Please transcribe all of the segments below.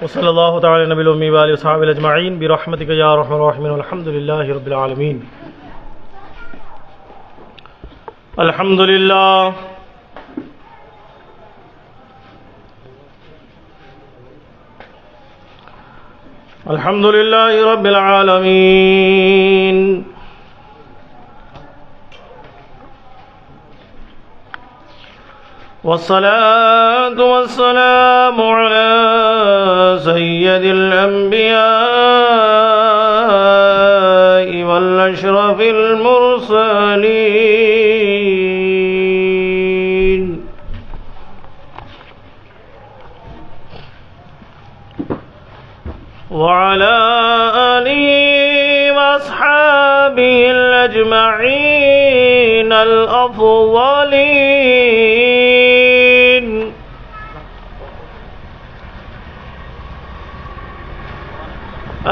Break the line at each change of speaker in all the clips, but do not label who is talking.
وصلی اللہ تعالی نبی الامی و آلہ وصحبہ اجمعین برحمتک یا ارحم الراحمین والحمد للہ رب العالمین. الحمد للہ الحمد للہ رب العالمین. والصلاة والسلام على سيد الأنبياء والأشرف المرسلين وعلى آله وأصحابه الأجمعين الأفضلين.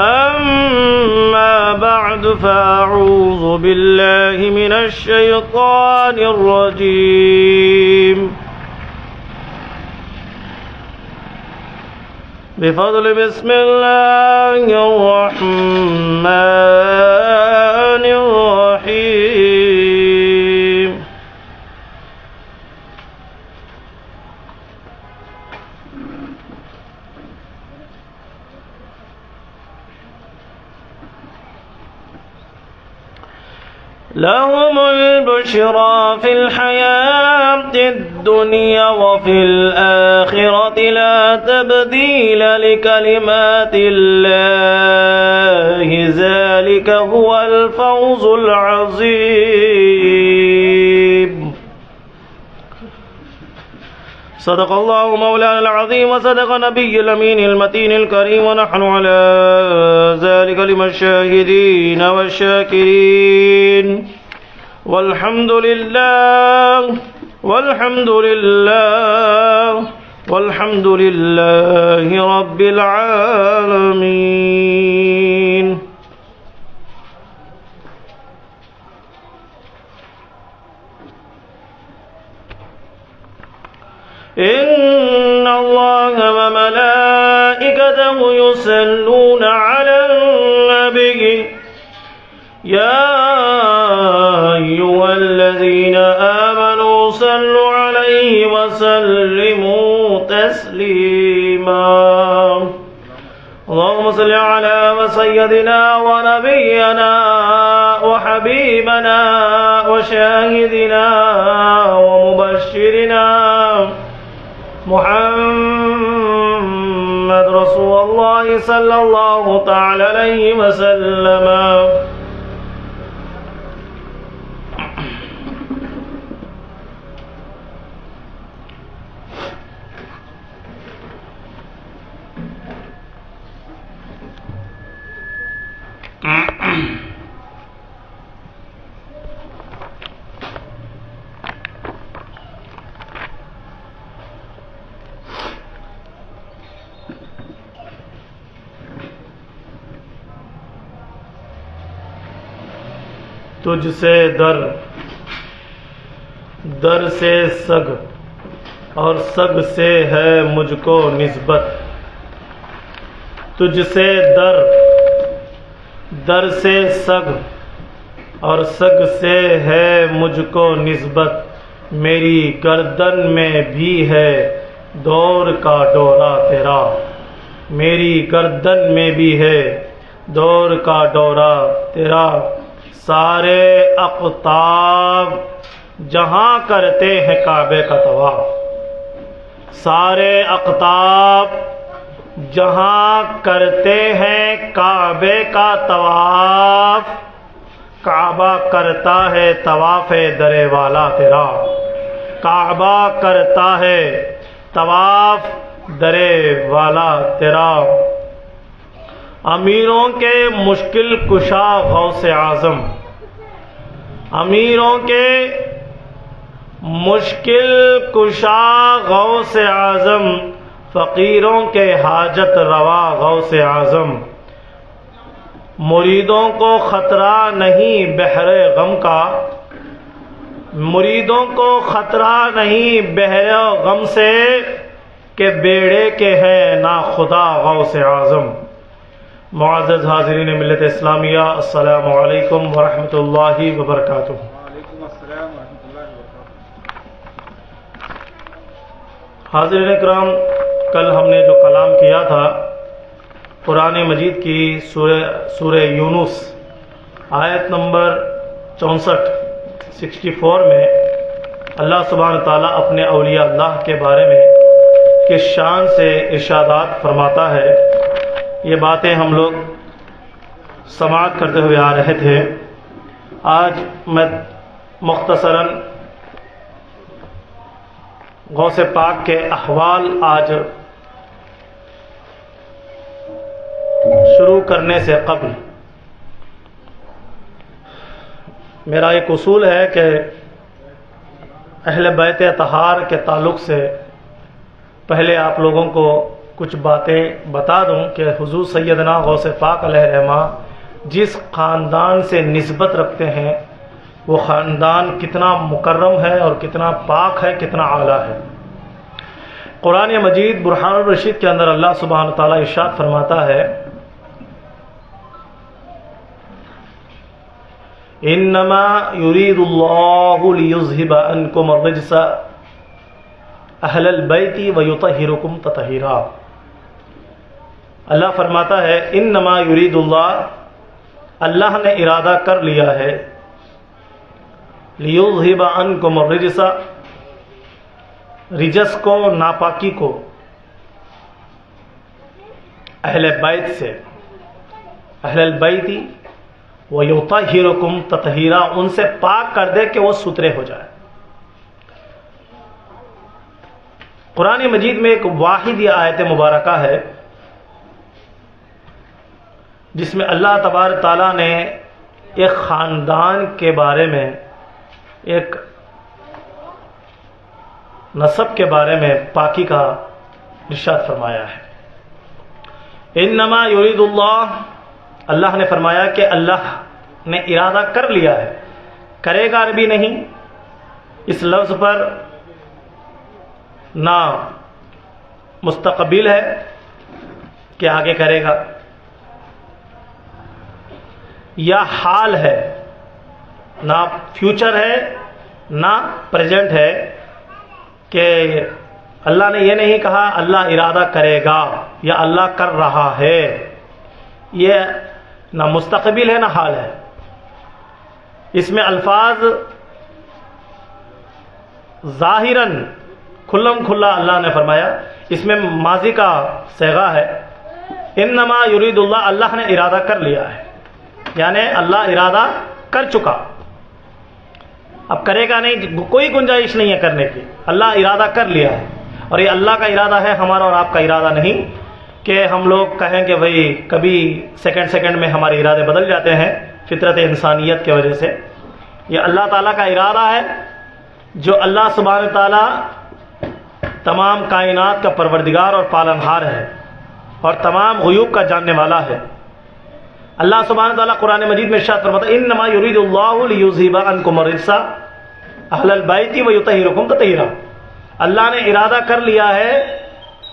أما بعد فأعوذ بالله من الشيطان الرجيم. بفضل بسم الله الرحمن الرحيم. لهم البشرى في الحياة الدنيا وفي الآخرة لا تبديل لكلمات الله ذلك هو الفوز العظيم. صدق الله مولانا العظيم وصدق نبي الأمين المتين الكريم ونحن على ذلك لمن الشاهدين والشاكرين والحمد لله والحمد لله والحمد لله رب العالمين. إن الله وملائكته يصلون على النبي يا أيها الذين آمنوا صلوا عليه وسلموا تسليما. اللهم صل على سيدنا ونبينا وحبيبنا وشاهدنا ومبشرنا محمد رسول الله صلى الله تعالى عليه وسلم. تجھ سے در در سے سگ اور سگ سے ہے مجھ کو نسبت. تجھ سے در در سے سگ اور سگ سے ہے مجھ کو نسبت. میری گردن میں بھی ہے دور کا ڈورا تیرا. میری گردن میں بھی ہے دور کا ڈورا تیرا. سارے اقطاب جہاں کرتے ہیں کعبے کا طواف. سارے اقطاب جہاں کرتے ہیں کعبے کا طواف. کعبہ کرتا ہے طواف درے والا تیرا. کعبہ کرتا ہے طواف درے والا تیرا. امیروں کے مشکل کشا غوث اعظم. امیروں کے مشکل کشا غوث اعظم، فقیروں کے حاجت روا غوث اعظم، مریدوں کو خطرہ نہیں بحر غم کا، مریدوں کو خطرہ نہیں بحر غم سے، کہ بیڑے کے ہیں نا خدا غوث اعظم۔ معزز حاضرین ملت اسلامیہ، السلام علیکم ورحمۃ اللہ وبرکاتہ۔
وعلیکم السلام ورحمۃ اللہ وبرکاتہ۔
حاضرین اکرام، کل ہم نے جو کلام کیا تھا قرآن مجید کی سورہ یونس آیت نمبر 64 میں اللہ سبحانہ تعالیٰ اپنے اولیاء اللہ کے بارے میں کس شان سے ارشادات فرماتا ہے، یہ باتیں ہم لوگ سماعت کرتے ہوئے آ رہے تھے۔ آج میں مختصراً غوث پاک کے احوال آج شروع کرنے سے قبل میرا ایک اصول ہے کہ اہل بیت اطہار کے تعلق سے پہلے آپ لوگوں کو کچھ باتیں بتا دوں کہ حضور سیدنا غوث پاک علیہ الرحمہ جس خاندان سے نسبت رکھتے ہیں وہ خاندان کتنا مکرم ہے اور کتنا پاک ہے، کتنا اعلیٰ ہے۔ قرآن مجید برہان الرشید کے اندر اللہ سبحانہ تعالیٰ ارشاد فرماتا ہے، انما یرید اللہ لیذھب عنکم الرجس اہل البیت ویطہرکم تطہیرا۔ اللہ فرماتا ہے انما یرید اللہ نے ارادہ کر لیا ہے، لیذھب عنکم الرجس، رجس کو، ناپاکی کو، اہل بیت سے، اہل البیت ویطہرکم تطہیرا، ان سے پاک کر دے کہ وہ ستھرے ہو جائے۔ قرآن مجید میں ایک واحد یہ آیت مبارکہ ہے جس میں اللہ تبارک تعالیٰ نے ایک خاندان کے بارے میں، ایک نسب کے بارے میں پاکی کا ارشاد فرمایا ہے۔ انما یرید اللہ نے فرمایا کہ اللہ نے ارادہ کر لیا ہے، کرے گا عربی نہیں، اس لفظ پر نہ مستقبل ہے کہ آگے کرے گا، یا حال ہے، نہ فیوچر ہے نہ پریزنٹ ہے، کہ اللہ نے یہ نہیں کہا اللہ ارادہ کرے گا یا اللہ کر رہا ہے، یہ نہ مستقبل ہے نہ حال ہے۔ اس میں الفاظ ظاہراً کھلم کھلا اللہ نے فرمایا، اس میں ماضی کا صیغہ ہے، انما یرید اللہ نے ارادہ کر لیا ہے، یعنی اللہ ارادہ کر چکا، اب کرے گا نہیں، کوئی گنجائش نہیں ہے کرنے کی، اللہ ارادہ کر لیا ہے۔ اور یہ اللہ کا ارادہ ہے، ہمارا اور آپ کا ارادہ نہیں کہ ہم لوگ کہیں کہ بھئی کبھی سیکنڈ میں ہمارے ارادے بدل جاتے ہیں فطرت انسانیت کی وجہ سے۔ یہ اللہ تعالیٰ کا ارادہ ہے، جو اللہ سبحانہ تعالیٰ تمام کائنات کا پروردگار اور پالنہار ہے اور تمام غیوب کا جاننے والا ہے۔ اللہ سبحانہ تعالیٰ قرآن مجید میں ارشاد فرماتا ہے انما یرید اللہ لیذھب عنکم الرجس اہل البیت ویطہرکم تطہیرا۔ اللہ نے ارادہ کر لیا ہے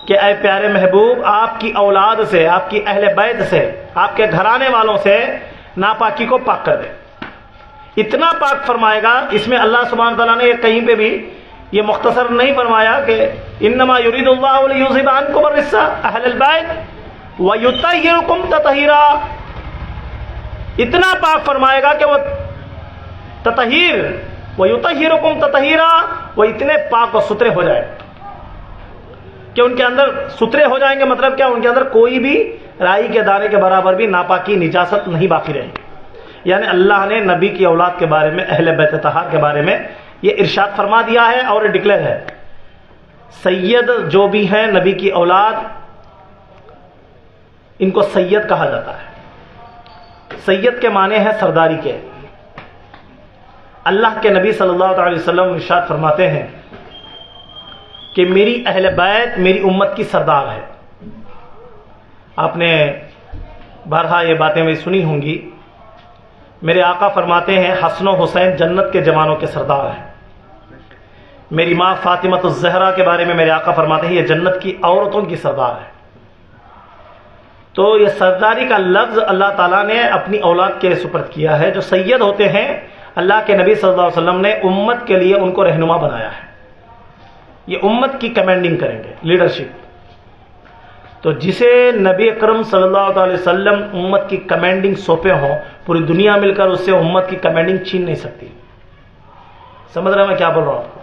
کہ اے پیارے محبوب، آپ کی اولاد سے، آپ کی اہل بیت سے، آپ کے گھرانے والوں سے ناپاکی کو پاک کر دے۔ اتنا پاک فرمائے گا، اس میں اللہ سبحانہ تعالیٰ نے کہیں پہ بھی یہ مختصر نہیں فرمایا کہ انما یرید اللہ لیذھب عنکم الرجس اہل البیت ویطہرکم تطہیرا۔ اتنا پاک فرمائے گا کہ وہ تطہیر ویطہرکم تطہیرا، وہ اتنے پاک و ستھرے ہو جائیں کہ ان کے اندر ستھرے ہو جائیں گے، مطلب کیا، ان کے اندر کوئی بھی رائی کے دانے کے برابر بھی ناپاکی، نجاست نہیں باقی رہے گی۔ یعنی اللہ نے نبی کی اولاد کے بارے میں، اہل بیت طہار کے بارے میں یہ ارشاد فرما دیا ہے اور ڈکلیئر ہے، سید جو بھی ہیں نبی کی اولاد، ان کو سید کہا جاتا ہے۔ سید کے معنی ہے سرداری کے، اللہ کے نبی صلی اللہ علیہ وسلم ارشاد فرماتے ہیں کہ میری اہل بیت میری امت کی سردار ہے. آپ نے بارہا یہ باتیں بھی سنی ہوں گی. میرے آقا فرماتے ہیں حسن و حسین جنت کے جوانوں کے سردار ہیں. میری ماں فاطمۃ الزہرا کے بارے میں میرے آقا فرماتے ہیں یہ جنت کی عورتوں کی سردار ہے. تو یہ سرداری کا لفظ اللہ تعالیٰ نے اپنی اولاد کے سپرد کیا ہے. جو سید ہوتے ہیں اللہ کے نبی صلی اللہ علیہ وسلم نے امت کے لیے ان کو رہنما بنایا ہے. یہ امت کی کمانڈنگ کریں گے, لیڈرشپ. تو جسے نبی اکرم صلی اللہ علیہ وسلم امت کی کمانڈنگ سونپے ہوں, پوری دنیا مل کر اس سے امت کی کمانڈنگ چھین نہیں سکتی. سمجھ رہے ہیں میں کیا بول رہا ہوں آپ کو؟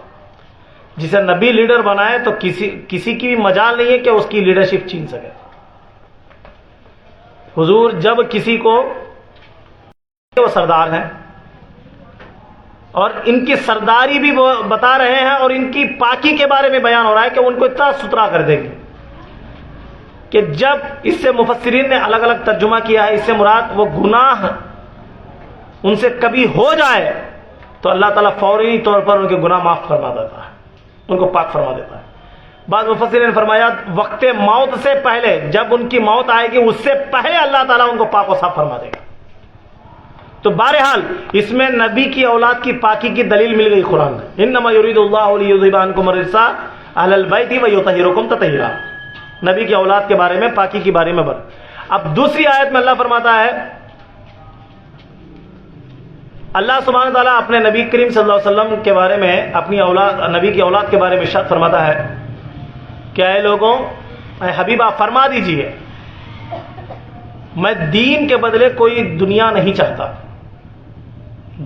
جسے نبی لیڈر بنائے تو کسی کی بھی مجال نہیں ہے کہ اس کی لیڈرشپ چھین سکے. حضور جب کسی کو وہ سردار ہیں اور ان کی سرداری بھی وہ بتا رہے ہیں اور ان کی پاکی کے بارے میں بیان ہو رہا ہے کہ ان کو اتنا ستھرا کر دیں گے کہ جب اس سے مفسرین نے الگ الگ ترجمہ کیا ہے, اس سے مراد وہ گناہ ان سے کبھی ہو جائے تو اللہ تعالیٰ فوری طور پر ان کے گناہ معاف فرما دیتا ہے, ان کو پاک فرما دیتا ہے. بعض مفسرین نے فرمایا وقت موت سے پہلے, جب ان کی موت آئے گی اس سے پہلے اللہ تعالیٰ ان کو پاک و صاف فرما دے گا. تو بہرحال اس میں نبی کی اولاد کی پاکی کی دلیل مل گئی قرآن میں. انما یرید اللہ لیذھب عنکم الرجس اہل البیت ویطہرکم تطہیرا. نبی کی اولاد کے بارے میں, پاکی کے بارے میں بر. اب دوسری آیت میں اللہ فرماتا ہے, اللہ سبحانہ تعالیٰ اپنے نبی کریم صلی اللہ علیہ وسلم کے بارے میں, اپنی اولاد نبی کی اولاد کے بارے میں ارشاد فرماتا ہے کہ اے لوگوں, اے حبیبہ فرما دیجئے میں دین کے بدلے کوئی دنیا نہیں چاہتا,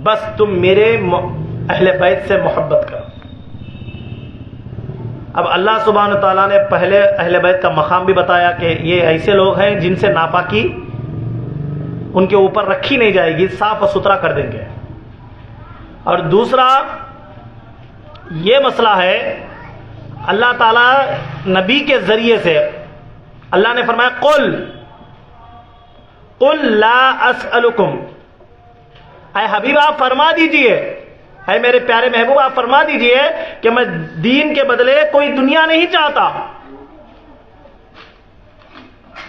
بس تم میرے اہل بیت سے محبت کرو. اب اللہ سبحانہ تعالیٰ نے پہلے اہل بیت کا مقام بھی بتایا کہ یہ ایسے لوگ ہیں جن سے ناپاکی ان کے اوپر رکھی نہیں جائے گی, صاف و ستھرا کر دیں گے. اور دوسرا یہ مسئلہ ہے, اللہ تعالیٰ نبی کے ذریعے سے اللہ نے فرمایا قل لا اسألکم, اے حبیب آپ فرما دیجئے, اے میرے پیارے محبوب آپ فرما دیجئے کہ میں دین کے بدلے کوئی دنیا نہیں چاہتا,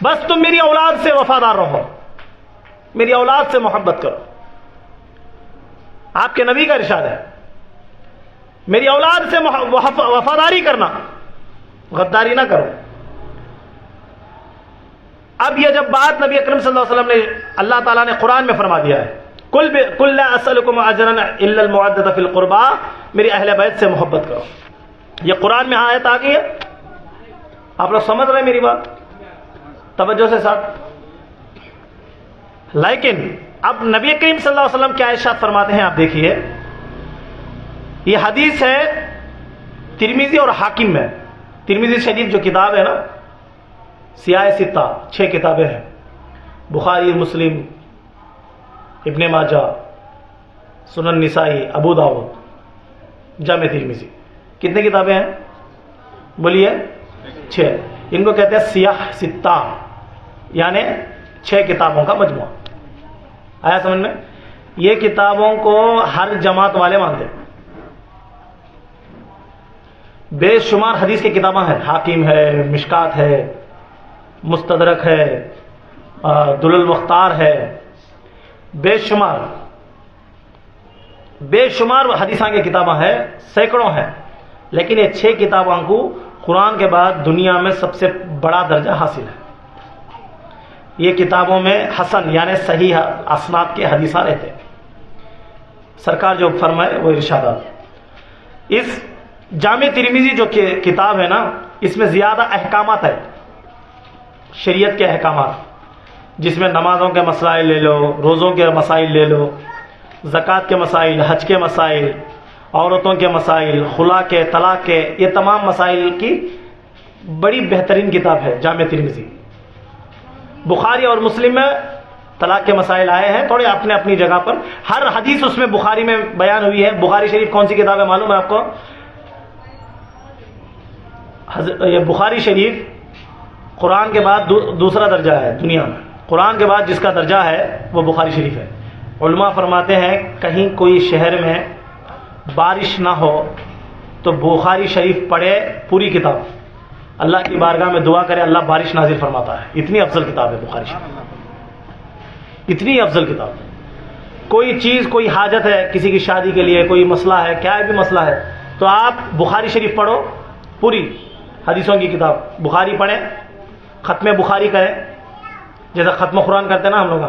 بس تم میری اولاد سے وفادار رہو, میری اولاد سے محبت کرو. آپ کے نبی کا ارشاد ہے میری اولاد سے وفاداری کرنا, غداری نہ کرو. اب یہ جب بات نبی اکرم صلی اللہ علیہ وسلم نے, اللہ تعالیٰ نے قرآن میں فرما دیا ہے قل لا اسألکم اجرا الا المودۃ فی القربى, میری اہل بیت سے محبت کرو. یہ قرآن میں آیت آ گئی ہے. آپ لوگ سمجھ رہے ہیں میری بات توجہ سے ساتھ؟ لیکن اب نبی کریم صلی اللہ علیہ وسلم کیا ارشاد فرماتے ہیں آپ دیکھیے. یہ حدیث ہے ترمذی اور حاکم میں. ترمذی شریف جو کتاب ہے نا, سیاہ ستہ 6 کتابیں ہیں, بخاری, مسلم, ابن ماجہ, سنن نسائی, ابو داؤد, جامع ترمذی. کتنے کتابیں ہیں بولیے؟ 6. ان کو کہتے ہیں سیاہ ستہ, یعنی 6 کتابوں کا مجموعہ. آیا سمجھ میں؟ یہ کتابوں کو ہر جماعت والے مانتے ہیں. بے شمار حدیث کی کتابیں ہیں, حاکم ہے, مشکات ہے, مستدرک ہے, دل المختار ہے, بے شمار حدیثاں کی کتابیں ہیں, سینکڑوں ہیں. لیکن یہ 6 کتابوں کو قرآن کے بعد دنیا میں سب سے بڑا درجہ حاصل ہے. یہ کتابوں میں حسن یعنی صحیح اسناد کے حدیثاں رہتے ہیں. سرکار جو فرمائے وہ ارشادات. اس جامع ترمذی جو کتاب ہے نا, اس میں زیادہ احکامات ہے, شریعت کے احکامات, جس میں نمازوں کے مسائل لے لو, روزوں کے مسائل لے لو, زکوٰۃ کے مسائل, حج کے مسائل, عورتوں کے مسائل, خلا کے, طلاق کے, یہ تمام مسائل کی بڑی بہترین کتاب ہے جامع ترمذی. بخاری اور مسلم میں طلاق کے مسائل آئے ہیں تھوڑے اپنے اپنی جگہ پر. ہر حدیث اس میں بخاری میں بیان ہوئی ہے. بخاری شریف کون سی کتاب ہے معلوم ہے آپ کو؟ یہ بخاری شریف قرآن کے بعد دوسرا درجہ ہے دنیا میں. قرآن کے بعد جس کا درجہ ہے وہ بخاری شریف ہے. علماء فرماتے ہیں کہیں کوئی شہر میں بارش نہ ہو تو بخاری شریف پڑھے پوری کتاب, اللہ کی بارگاہ میں دعا کرے اللہ بارش نازل فرماتا ہے. اتنی افضل کتاب ہے بخاری شریف, اتنی افضل کتاب. کوئی چیز, کوئی حاجت ہے کسی کی شادی کے لیے, کوئی مسئلہ ہے, کیا بھی مسئلہ ہے, تو آپ بخاری شریف پڑھو, پوری حدیثوں کی کتاب بخاری پڑھیں, ختم بخاری کریں, جیسا ختم قرآن کرتے ہیں نا ہم لوگ,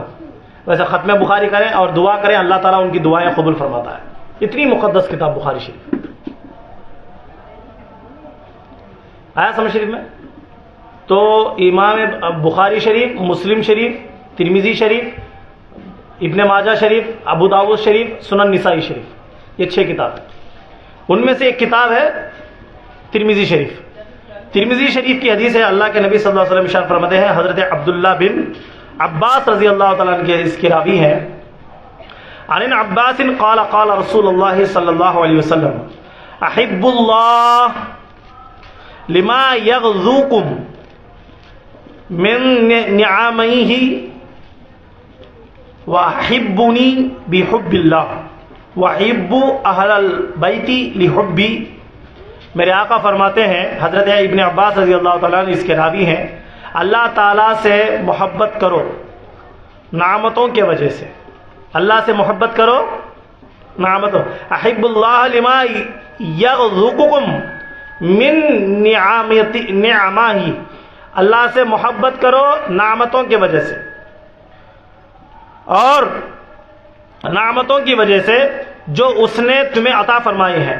ویسا ختم بخاری کریں اور دعا کریں, اللہ تعالیٰ ان کی دعائیں قبول فرماتا ہے. اتنی مقدس کتاب بخاری شریف. آیا سمجھ شریف میں؟ تو امام بخاری شریف, مسلم شریف, ترمذی شریف, ابن ماجہ شریف, ابو داؤد شریف, سنن نسائی شریف, یہ 6 کتاب ہیں. ان میں سے ایک کتاب ہے ترمذی شریف. ترمذی شریف کی حدیث ہے, اللہ کے نبی صلی اللہ علیہ وسلم ارشاد فرماتے ہیں, حضرت عبداللہ بن عباس رضی اللہ تعالیٰ عنہ کے اس کے راوی ہیں, عن ابن عباس قال قال رسول اللہ صلی اللہ علیہ وسلم احب اللہ لما یغزوکم من نعمہ واحبنی بحب اللہ واحب اہل البیت لحبی. میرے آقا فرماتے ہیں, حضرت ابن عباس رضی اللہ تعالیٰ عنہ اس کے راوی ہیں, اللہ تعالیٰ سے محبت کرو نعمتوں کے وجہ سے, اللہ سے محبت کرو نعمتوں. احب اللہ لما یغزوکم من نعمہ, اللہ سے محبت کرو نعمتوں کی وجہ سے, اور نعمتوں کی وجہ سے جو اس نے تمہیں عطا فرمائی ہیں,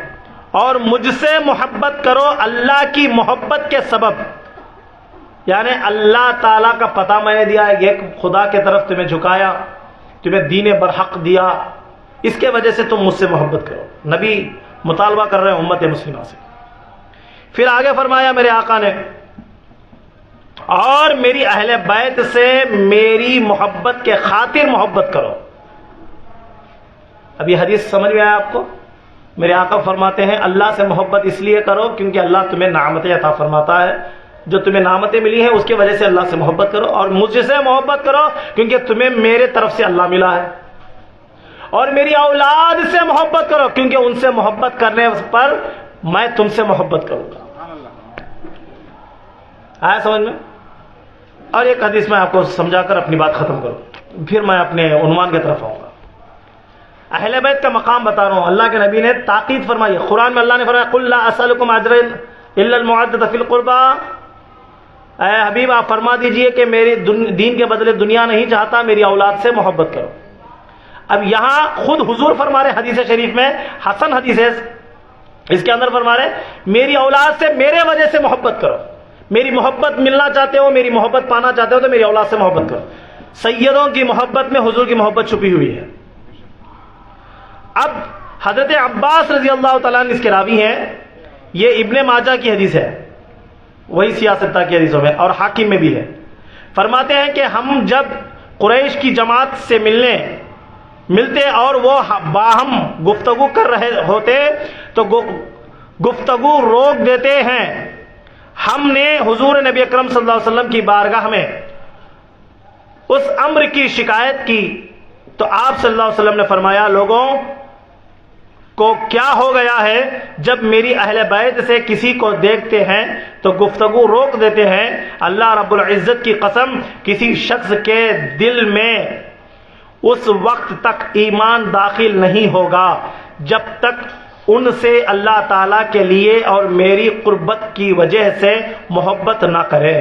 اور مجھ سے محبت کرو اللہ کی محبت کے سبب, یعنی اللہ تعالیٰ کا پتہ میں نے دیا ہے, یہ خدا کے طرف تمہیں جھکایا, تمہیں دین برحق دیا, اس کے وجہ سے تم مجھ سے محبت کرو. نبی مطالبہ کر رہے ہیں امت مسلمہ سے. پھر آگے فرمایا میرے آقا نے, اور میری اہل بیت سے میری محبت کے خاطر محبت کرو. اب یہ حدیث سمجھ میں آیا آپ کو؟ میرے آقا فرماتے ہیں اللہ سے محبت اس لیے کرو کیونکہ اللہ تمہیں نعمتیں عطا فرماتا ہے, جو تمہیں نعمتیں ملی ہیں اس کی وجہ سے اللہ سے محبت کرو, اور مجھ سے محبت کرو کیونکہ تمہیں میرے طرف سے اللہ ملا ہے, اور میری اولاد سے محبت کرو کیونکہ ان سے محبت کرنے پر میں تم سے محبت کروں گا. آیا سمجھ میں؟ اور ایک حدیث میں آپ کو سمجھا کر اپنی بات ختم کروں, پھر میں اپنے عنوان کی طرف آؤں گا. اہل بیت کا مقام بتا رہا ہوں. اللہ کے نبی نے تاکید فرمائی, قرآن میں اللہ نے فرمایا قل لا اسألکم اجرا الا المودۃ فی القربى, اے حبیب آپ فرما دیجئے کہ میرے دین کے بدلے دنیا نہیں چاہتا, میری اولاد سے محبت کرو. اب یہاں خود حضور فرما رہے حدیث شریف میں, حسن حدیث ہے, اس کے اندر فرما رہے میری اولاد سے میرے وجہ سے محبت کرو, میری محبت ملنا چاہتے ہو, میری محبت پانا چاہتے ہو تو میری اولاد سے محبت کرو. سیدوں کی محبت میں حضور کی محبت چھپی ہوئی ہے. اب حضرت عباس رضی اللہ تعالیٰ عنہ اس کے راوی ہیں, یہ ابن ماجہ کی حدیث ہے, وہی سیاستہ کی حدیثوں میں, اور حاکم میں بھی ہے. فرماتے ہیں کہ ہم جب قریش کی جماعت سے ملتے اور وہ باہم گفتگو کر رہے ہوتے تو گفتگو روک دیتے ہیں. ہم نے حضور نبی اکرم صلی اللہ علیہ وسلم کی بارگاہ میں اس امر کی شکایت کی تو آپ صلی اللہ علیہ وسلم نے فرمایا لوگوں کو کیا ہو گیا ہے جب میری اہل بیت سے کسی کو دیکھتے ہیں تو گفتگو روک دیتے ہیں. اللہ رب العزت کی قسم کسی شخص کے دل میں اس وقت تک ایمان داخل نہیں ہوگا جب تک ان سے اللہ تعالیٰ کے لیے اور میری قربت کی وجہ سے محبت نہ کرے.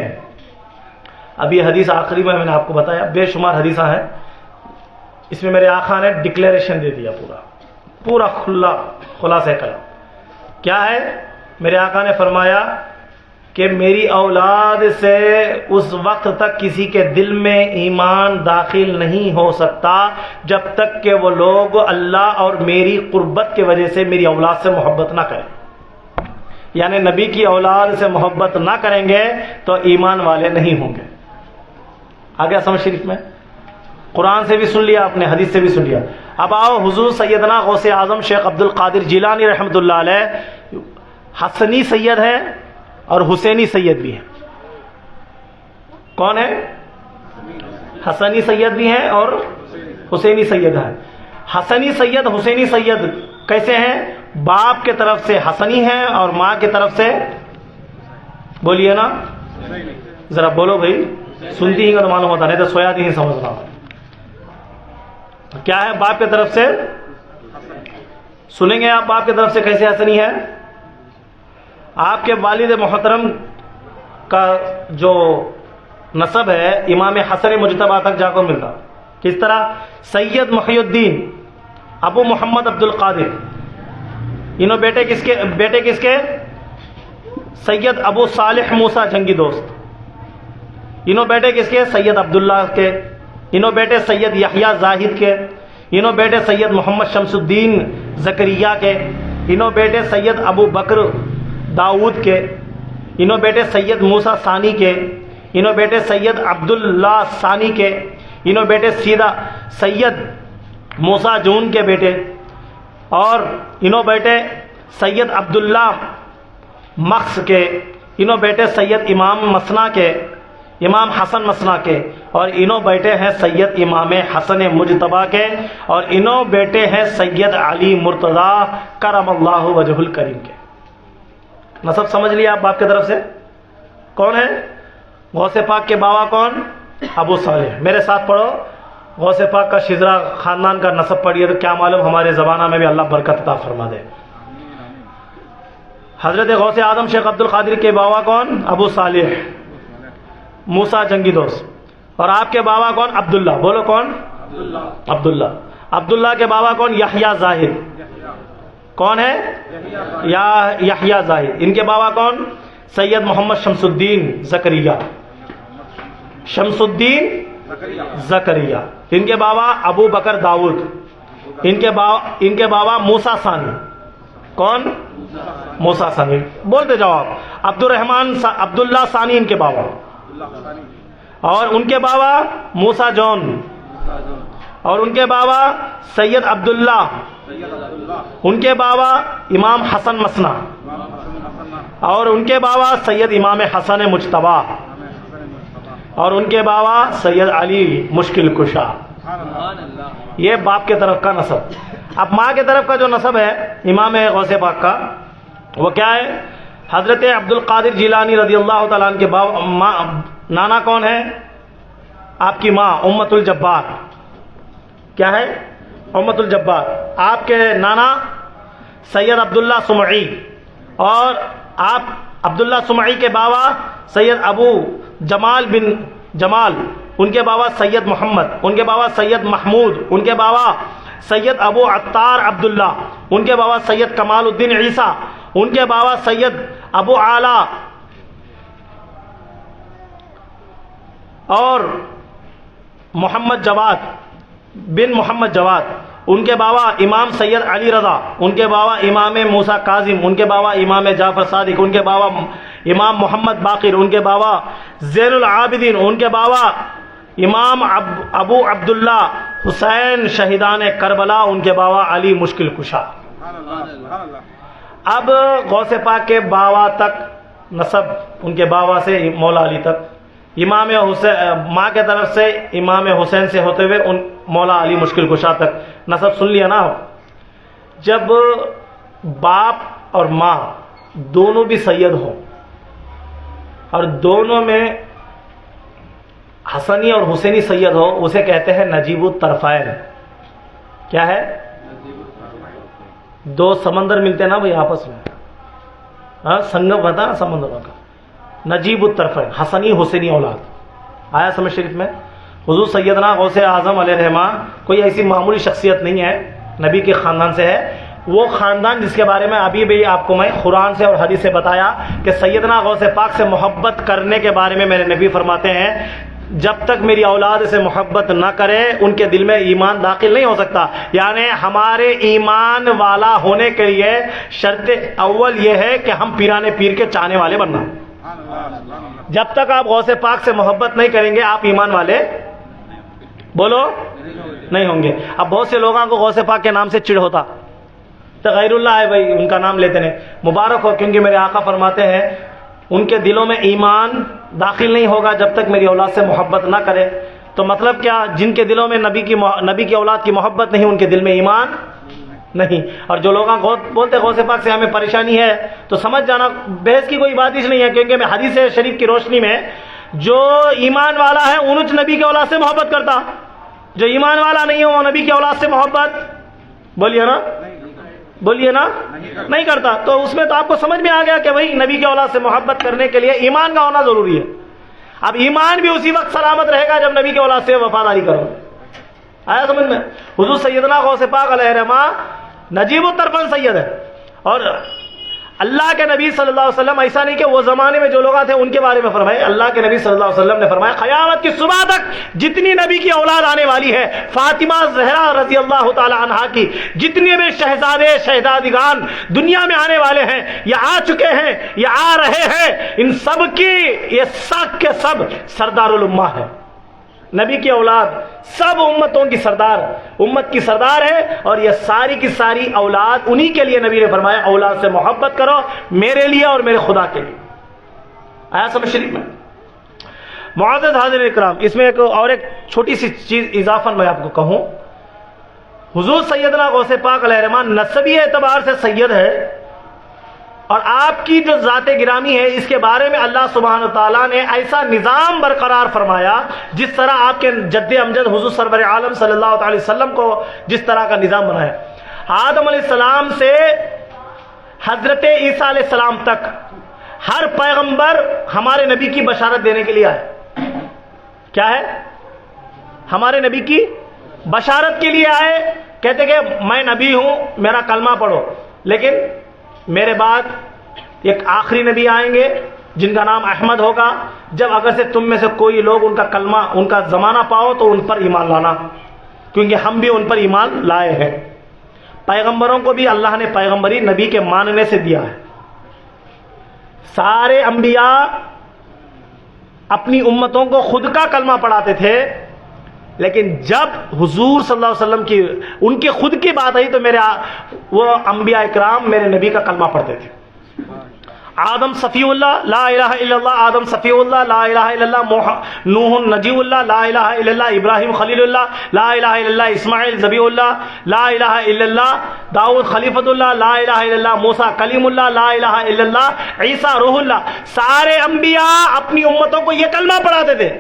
اب یہ حدیث آخری میں نے آپ کو بتایا, بے شمار حدیثیں ہیں, اس میں میرے آقا نے ڈکلیریشن دے دیا, پورا خلاصہ کلام کیا ہے. میرے آقا نے فرمایا کہ میری اولاد سے اس وقت تک کسی کے دل میں ایمان داخل نہیں ہو سکتا جب تک کہ وہ لوگ اللہ اور میری قربت کی وجہ سے میری اولاد سے محبت نہ کریں. یعنی نبی کی اولاد سے محبت نہ کریں گے تو ایمان والے نہیں ہوں گے. آگے سمجھ شریف میں قرآن سے بھی سن لیا آپ نے, حدیث سے بھی سن لیا. اب آؤ حضور سیدنا غوث اعظم شیخ عبد القادر جیلانی رحمۃ اللہ علیہ حسنی سید ہیں اور حسینی سید بھی ہیں. کون ہے؟ حسنی سید بھی ہیں اور حسینی سید ہیں. حسنی سید حسینی سید کیسے ہیں؟ باپ کے طرف سے حسنی ہے اور ماں کی طرف سے بولیے نا ذرا بولو بھائی، سنتی ہی کا تو معلوم ہوتا، نہیں تو سویا نہیں سمجھنا. کیا ہے باپ کی طرف سے؟ سنیں گے آپ باپ کی طرف سے کیسے حسنی ہے؟ آپ کے والد محترم کا جو نسب ہے امام حسن مجتبی تک جا کر ملتا. کس طرح؟ سید محی الدین ابو محمد عبد القادر، انہوں بیٹے کس کے؟ سید ابو صالح موسیٰ جنگی دوست. انہوں بیٹے کس کے؟ سید عبداللہ کے. انہوں بیٹے سید یحییٰ زاہد کے. انہوں بیٹے سید محمد شمس الدین زکریہ کے. انہوں بیٹے سید ابو بکر داؤد کے. انہوں بیٹے سید موسیٰ ثانی کے. انہوں بیٹے سید عبداللہ ثانی کے. انہوں بیٹے سید موسیٰ جون کے بیٹے. اور انہوں بیٹے سید عبداللہ مخص کے. انہوں بیٹے سید امام مسنا کے، امام حسن مسنا کے. اور انہوں بیٹے ہیں سید امام حسن مجتبی کے. اور انہوں بیٹے ہیں سید علی مرتضیٰ کرم اللہ وجہ الکریم کے. نسب سمجھ لیا آپ باپ کی طرف سے؟ کون ہے؟ غوث پاک کے باوا کون؟ ابو صالح. میرے ساتھ پڑھو، غوث پاک کا شجرا خاندان کا نسب پڑھیے تو کیا معلوم ہمارے زمانہ میں بھی اللہ برکت عطا فرما دے. حضرت غوث اعظم شیخ عبد القادر کے باوا کون؟ ابو صالح موسیٰ جنگی دوست. اور آپ کے باوا کون؟ عبداللہ. بولو کون؟ عبداللہ. عبداللہ کے باوا کون؟ یحییٰ زاہد. کون ہے؟ یحییٰ زاہد. ان کے باوا کون؟ سید محمد شمس الدین زکریہ. شمس الدین زکریہ. ان کے باوا ابو بکر داؤد. ان کے باوا موسیٰ ثانی. کون؟ موسیٰ ثانی. بولتے جاؤ آپ. عبداللہ ثانی ان کے باوا. اور ان کے باوا موسیٰ جون. اور ان کے باوا سید عبداللہ. ان کے باوا امام حسن مسنا. اور ان کے باوا سید امام حسن مجتبی. اور ان کے باوا سید علی مشکل کشا. یہ باپ کے طرف کا نسب. اب ماں کے طرف کا جو نسب ہے امام غوث پاک کا، وہ کیا ہے؟ حضرت عبد القادر جیلانی رضی اللہ تعالیٰ عنہ کے نانا کون ہے؟ آپ کی ماں امت الجبار. کیا ہے؟ امت الجبار. آپ کے نانا سید عبداللہ سمعی. اور آپ عبداللہ سمعی کے باوا سید ابو جمال بن جمال. ان کے باوا سید محمد. ان کے باوا سید محمود. ان کے باوا سید ابو عطار عبداللہ. ان کے باوا سید کمال الدین عیسیٰ. ان کے باوا سید ابو اعلیٰ. اور محمد جواد بن محمد جواد. ان کے باوا امام سید علی رضا. ان کے باوا امام موسیٰ کاظم. ان کے باوا امام جعفر صادق. ان کے باوا امام محمد باقر. ان کے باوا زین العابدین. ان کے باوا امام ابو عبداللہ حسین شہیدان کربلا. ان کے باوا علی مشکل کشا. اب غوث پاک کے باوا تک نسب، ان کے باوا سے مولا علی تک، امام حسین ماں کے طرف سے امام حسین سے ہوتے ہوئے ان مولا علی مشکل کشا تک نسب سن لیا نا. جب باپ اور ماں دونوں بھی سید ہوں اور دونوں میں حسنی اور حسینی سید ہو، اسے کہتے ہیں نجیب الطرفین. کیا ہے؟ دو سمندر ملتے نا بھائی آپس میں، ہاں سنگم ہوتا نا سمندروں کا. نجیب الطرفین، حسنی حسینی اولاد. آیا سمجھ شریف میں؟ حضور سیدنا غوث اعظم علیہ الرحمہ کوئی ایسی معمولی شخصیت نہیں ہے، نبی کے خاندان سے ہے. وہ خاندان جس کے بارے میں ابھی بھی آپ کو میں قرآن سے اور حدیث سے بتایا کہ سیدنا غوث پاک سے محبت کرنے کے بارے میں میرے نبی فرماتے ہیں جب تک میری اولاد سے محبت نہ کرے ان کے دل میں ایمان داخل نہیں ہو سکتا. یعنی ہمارے ایمان والا ہونے کے لیے شرط اول یہ ہے کہ ہم پیرانے پیر کے چاہنے والے بننا. جب تک آپ غوث پاک سے محبت نہیں کریں گے آپ ایمان والے بولو نہیں ہوں گے. اب بہت سے لوگوں کو غوث پاک کے نام سے چڑ ہوتا تو غیر اللہ ہے بھائی ان کا نام لیتے نہیں. مبارک ہو، کیونکہ میرے آقا فرماتے ہیں ان کے دلوں میں ایمان داخل نہیں ہوگا جب تک میری اولاد سے محبت نہ کرے. تو مطلب کیا؟ جن کے دلوں میں نبی کی اولاد کی محبت نہیں ان کے دل میں ایمان نہیں. اور جو لوگ بولتے غوث پاک سے ہمیں پریشانی ہے تو سمجھ جانا بحث کی کوئی بات ہی نہیں ہے، کیونکہ میں حدیث شریف کی روشنی میں جو ایمان والا ہے انچ نبی کے اولاد سے محبت کرتا، جو ایمان والا نہیں ہے وہ نبی کے اولاد سے محبت بولیے نا نہیں کرتا. تو اس میں تو آپ کو سمجھ میں آ گیا کہ بھائی نبی کے اولاد سے محبت کرنے کے لیے ایمان کا ہونا ضروری ہے. اب ایمان بھی اسی وقت سلامت رہے گا جب نبی کے اولاد سے وفاداری کرو. آیا سمجھ میں؟ حضور سیدنا غوث پاک علیہ رحمہ نجیب الطرفین سید ہے. اور اللہ کے نبی صلی اللہ علیہ وسلم ایسا نہیں کہ وہ زمانے میں جو لوگ تھے ان کے بارے میں فرمائے. اللہ کے نبی صلی اللہ علیہ وسلم نے فرمایا قیامت کی صبح تک جتنی نبی کی اولاد آنے والی ہے، فاطمہ زہرا رضی اللہ تعالی عنہا کی جتنے بھی شہزادے شہزادگان دنیا میں آنے والے ہیں یا آ چکے ہیں یا آ رہے ہیں، ان سب کی یہ سب کے سب سردار الامہ ہے. نبی کی اولاد سب امتوں کی سردار، امت کی سردار ہے. اور یہ ساری کی ساری اولاد انہی کے لیے نبی نے فرمایا اولاد سے محبت کرو میرے لیے اور میرے خدا کے لیے. آیا سمجھ شریف میں؟ معزز حاضرین اکرام، اس میں ایک چھوٹی سی چیز اضافہ میں آپ کو کہوں. حضور سیدنا غوث پاک علیہ رحمہ نسبی اعتبار سے سید ہے، اور آپ کی جو ذات گرامی ہے اس کے بارے میں اللہ سبحانہ تعالیٰ نے ایسا نظام برقرار فرمایا جس طرح آپ کے جد امجد حضور سرور عالم صلی اللہ علیہ وسلم کو جس طرح کا نظام بنایا. آدم علیہ السلام سے حضرت عیسیٰ علیہ السلام تک ہر پیغمبر ہمارے نبی کی بشارت دینے کے لیے آئے. کیا ہے؟ ہمارے نبی کی بشارت کے لیے آئے. کہتے کہ میں نبی ہوں، میرا کلمہ پڑھو. لیکن میرے بعد ایک آخری نبی آئیں گے جن کا نام احمد ہوگا. جب اگر سے تم میں سے کوئی لوگ ان کا کلمہ ان کا زمانہ پاؤ تو ان پر ایمان لانا، کیونکہ ہم بھی ان پر ایمان لائے ہیں. پیغمبروں کو بھی اللہ نے پیغمبری نبی کے ماننے سے دیا ہے. سارے انبیاء اپنی امتوں کو خود کا کلمہ پڑھاتے تھے، لیکن جب حضور صلی اللہ علیہ وسلم کی ان کی خود کی بات آئی تو وہ انبیاء اکرام میرے نبی کا کلمہ پڑھتے تھے. آدم صفی اللہ لا الہ الا اللہ، آدم صفی اللہ لا الہ الا اللہ، نوح نجی اللہ لا الہ الا اللہ، ابراہیم خلیل اللہ لا الہ الا اللہ، اسماعیل ذبیح اللہ لا الہ الا اللہ، داؤد خلیفۃ اللہ لا الہ الا اللہ، موسیٰ کلیم اللہ لا الہ الا اللہ، عیسیٰ روح اللہ. سارے انبیاء اپنی امتوں کو یہ کلمہ پڑھاتے تھے.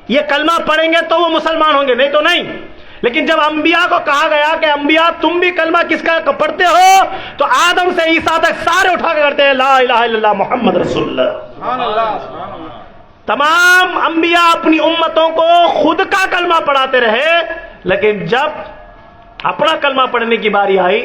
یہ کلمہ پڑھیں گے تو وہ مسلمان ہوں گے، نہیں تو نہیں. لیکن جب انبیاء کو کہا گیا کہ انبیاء تم بھی کلمہ کس کا پڑھتے ہو، تو آدم سے عیسیٰ تک سارے اٹھا کے کرتے ہیں لا الہ الا اللہ محمد رسول اللہ.
سبحان اللہ سبحان اللہ.
تمام انبیاء اپنی امتوں کو خود کا کلمہ پڑھاتے رہے، لیکن جب اپنا کلمہ پڑھنے کی باری آئی،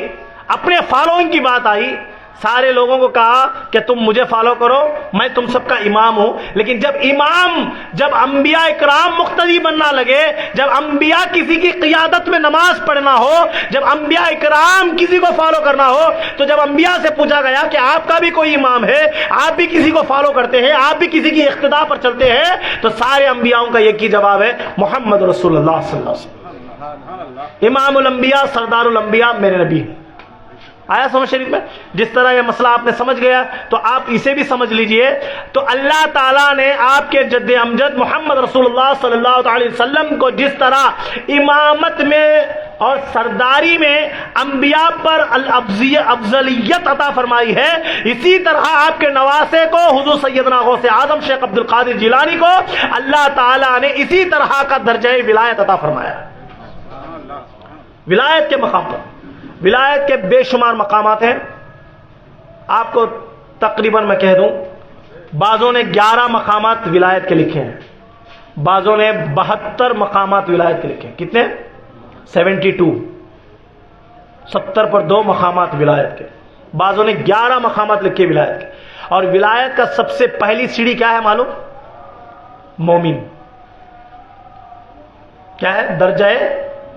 اپنے فالوئنگ کی بات آئی، سارے لوگوں کو کہا کہ تم مجھے فالو کرو، میں تم سب کا امام ہوں. لیکن جب انبیاء اکرام مقتدی بننا لگے، جب انبیاء کسی کی قیادت میں نماز پڑھنا ہو، جب انبیاء اکرام کسی کو فالو کرنا ہو، تو جب انبیاء سے پوچھا گیا کہ آپ کا بھی کوئی امام ہے، آپ بھی کسی کو فالو کرتے ہیں، آپ بھی کسی کی اقتداء پر چلتے ہیں، تو سارے انبیاءوں کا ایک ہی جواب ہے محمد رسول اللہ صلی اللہ علیہ وسلم. امام الانبیاء سردار الانبیاء میرے نبی ہیں. آیا سمجھ شریف میں؟ جس طرح یہ مسئلہ آپ نے سمجھ گیا تو آپ اسے بھی سمجھ لیجئے. تو اللہ تعالیٰ نے آپ کے جد امجد محمد رسول اللہ صلی اللہ علیہ وسلم کو جس طرح امامت میں اور سرداری میں انبیاء پر افضلیت عطا فرمائی ہے، اسی طرح آپ کے نواسے کو حضور سیدنا غوث اعظم شیخ عبد القادر جیلانی کو اللہ تعالیٰ نے اسی طرح کا درجہ ولایت عطا فرمایا. ولایت کے مقام پر ولایت کے بے شمار مقامات ہیں. آپ کو تقریباً میں کہہ دوں، بعضوں نے 11 مقامات ولایت کے لکھے ہیں، بعضوں نے 72 مقامات ولایت کے لکھے ہیں. کتنے؟ 72. 70 پر 2 مقامات ولایت کے. بعضوں نے 11 مقامات لکھے ولایت کے. اور ولایت کا سب سے پہلی سیڑھی کیا ہے معلوم؟ مومن. کیا ہے؟ درجہ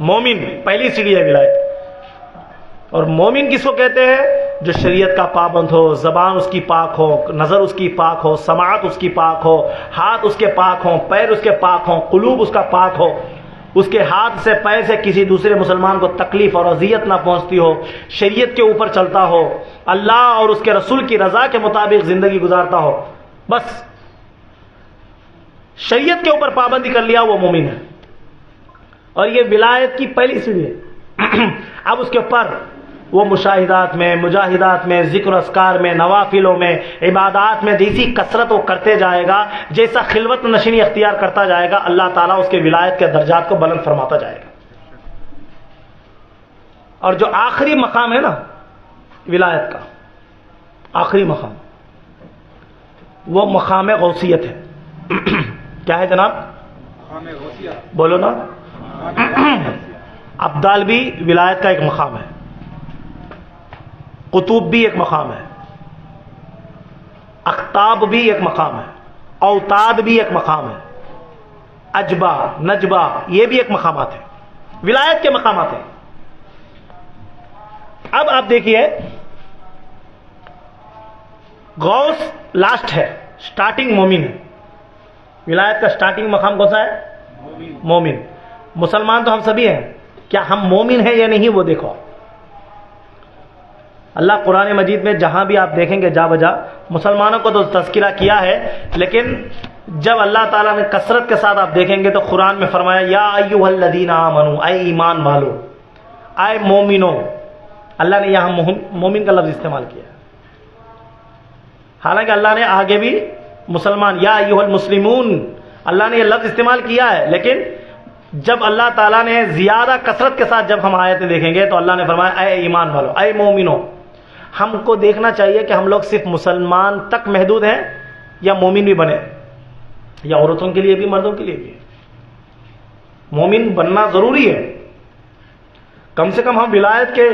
مومن پہلی سیڑھی ہے ولایت. اور مومن کس کو کہتے ہیں؟ جو شریعت کا پابند ہو، زبان اس کی پاک ہو، نظر اس کی پاک ہو، سماعت اس کی پاک ہو، ہاتھ اس کے پاک ہوں، پیر اس کے پاک ہوں، قلوب اس کا پاک ہو، اس کے ہاتھ سے پیر سے کسی دوسرے مسلمان کو تکلیف اور اذیت نہ پہنچتی ہو، شریعت کے اوپر چلتا ہو، اللہ اور اس کے رسول کی رضا کے مطابق زندگی گزارتا ہو. بس شریعت کے اوپر پابندی کر لیا، وہ مومن ہے. اور یہ ولایت کی پہلی سیڑھی ہے. اب اس کے اوپر وہ مشاہدات میں، مجاہدات میں، ذکر اذکار میں، نوافلوں میں، عبادات میں جیسی کثرت وہ کرتے جائے گا، جیسا خلوت نشینی اختیار کرتا جائے گا، اللہ تعالیٰ اس کے ولایت کے درجات کو بلند فرماتا جائے گا. اور جو آخری مقام ہے نا ولایت کا، آخری مقام، وہ مقام غوثیت ہے. کیا ہے جناب؟
خامِ غوثیہ.
بولو نا. ابدال بھی ولایت کا ایک مقام ہے، قطوب بھی ایک مقام ہے، اقطاب بھی ایک مقام ہے، اوتاد بھی ایک مقام ہے، اجبا، نجبا، یہ بھی ایک مقامات ہیں، ولایت کے مقامات ہیں. اب آپ دیکھیے، غوث لاسٹ ہے، سٹارٹنگ مومن ہے. ولایت کا سٹارٹنگ مقام کون سا ہے؟ مومن. مسلمان تو ہم سبھی ہیں، کیا ہم مومن ہیں یا نہیں وہ دیکھو. اللہ قرآن مجید میں جہاں بھی آپ دیکھیں گے جا بجا مسلمانوں کو تو تذکرہ کیا ہے، لیکن جب اللہ تعالیٰ نے کثرت کے ساتھ آپ دیکھیں گے تو قرآن میں فرمایا یا ایھا الذین آمنوا، اے ایمان والو، اے مومنو. اللہ نے یہاں مومن کا لفظ استعمال کیا ہے، حالانکہ اللہ نے آگے بھی مسلمان، یا ایھا المسلمون، اللہ نے یہ لفظ استعمال کیا ہے، لیکن جب اللہ تعالیٰ نے زیادہ کثرت کے ساتھ جب ہم آیتیں دیکھیں گے تو اللہ نے فرمایا اے ایمان والو، اے مومنو. ہم کو دیکھنا چاہیے کہ ہم لوگ صرف مسلمان تک محدود ہیں یا مومن بھی بنے، یا عورتوں کے لیے بھی مردوں کے لیے بھی. مومن بننا ضروری ہے. کم سے کم ہم ولایت کے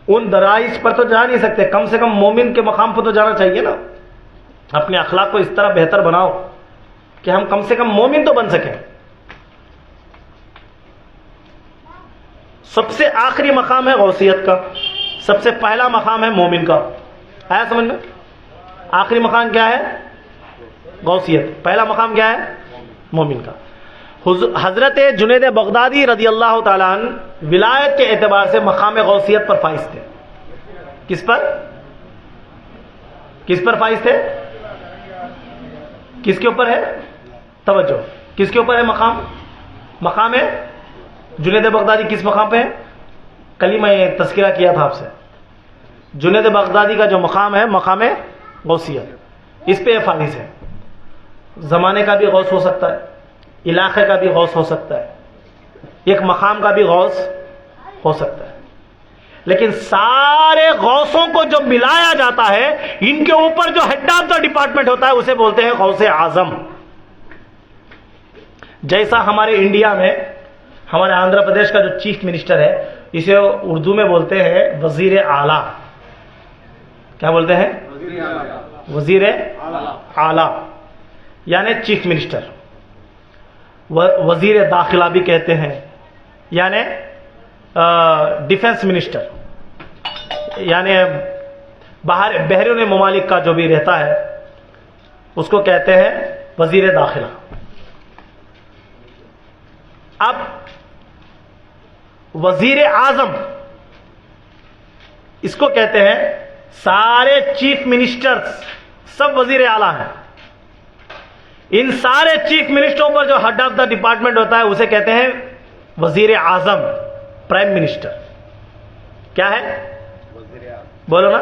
ان درائز پر تو جا نہیں سکتے، کم سے کم مومن کے مقام پر تو جانا چاہیے نا. اپنے اخلاق کو اس طرح بہتر بناؤ کہ ہم کم سے کم مومن تو بن سکیں. سب سے آخری مقام ہے غوثیت کا، سب سے پہلا مقام ہے مومن کا. آیا سمجھ میں؟ آخری مقام کیا ہے؟ غوثیت. پہلا مقام کیا ہے؟ مومن کا. حضرت جنید بغدادی رضی اللہ تعالیٰ عنہ ولایت کے اعتبار سے مقام غوثیت پر فائز تھے. کس پر؟ کس پر فائز تھے؟ کس کے اوپر ہے؟ توجہ، کس کے اوپر ہے مقام؟ مقام ہے جنید بغدادی. کس مقام پہ ہے؟ کل ہی میں تذکرہ کیا تھا آپ سے. جنید بغدادی کا جو مقام ہے مقام غوثیت، اس پہ یہ فائز ہے. زمانے کا بھی غوث ہو سکتا ہے، علاقے کا بھی غوث ہو سکتا ہے، ایک مقام کا بھی غوث ہو سکتا ہے، لیکن سارے غوثوں کو جو ملایا جاتا ہے ان کے اوپر جو ہیڈ آف دا ڈپارٹمنٹ ہوتا ہے اسے بولتے ہیں غوث اعظم. جیسا ہمارے انڈیا میں ہمارے آندھرا پردیش کا جو چیف منسٹر ہے اسے اردو میں بولتے ہیں وزیر اعلیٰ. کیا بولتے ہیں؟ وزیر اعلیٰ یعنی چیف منسٹر. وزیر داخلہ بھی کہتے ہیں، یعنی ڈیفنس منسٹر، یعنی باہر بیرون ممالک کا جو بھی رہتا ہے اس کو کہتے ہیں وزیر داخلہ. اب وزیر اعظم اس کو کہتے ہیں، سارے چیف منسٹرز سب وزیر اعلیٰ ہیں. ان سارے چیف منسٹروں پر جو ہیڈ آف دا ڈپارٹمنٹ ہوتا ہے اسے کہتے ہیں وزیر اعظم، پرائم منسٹر. کیا ہے؟ بولو نا.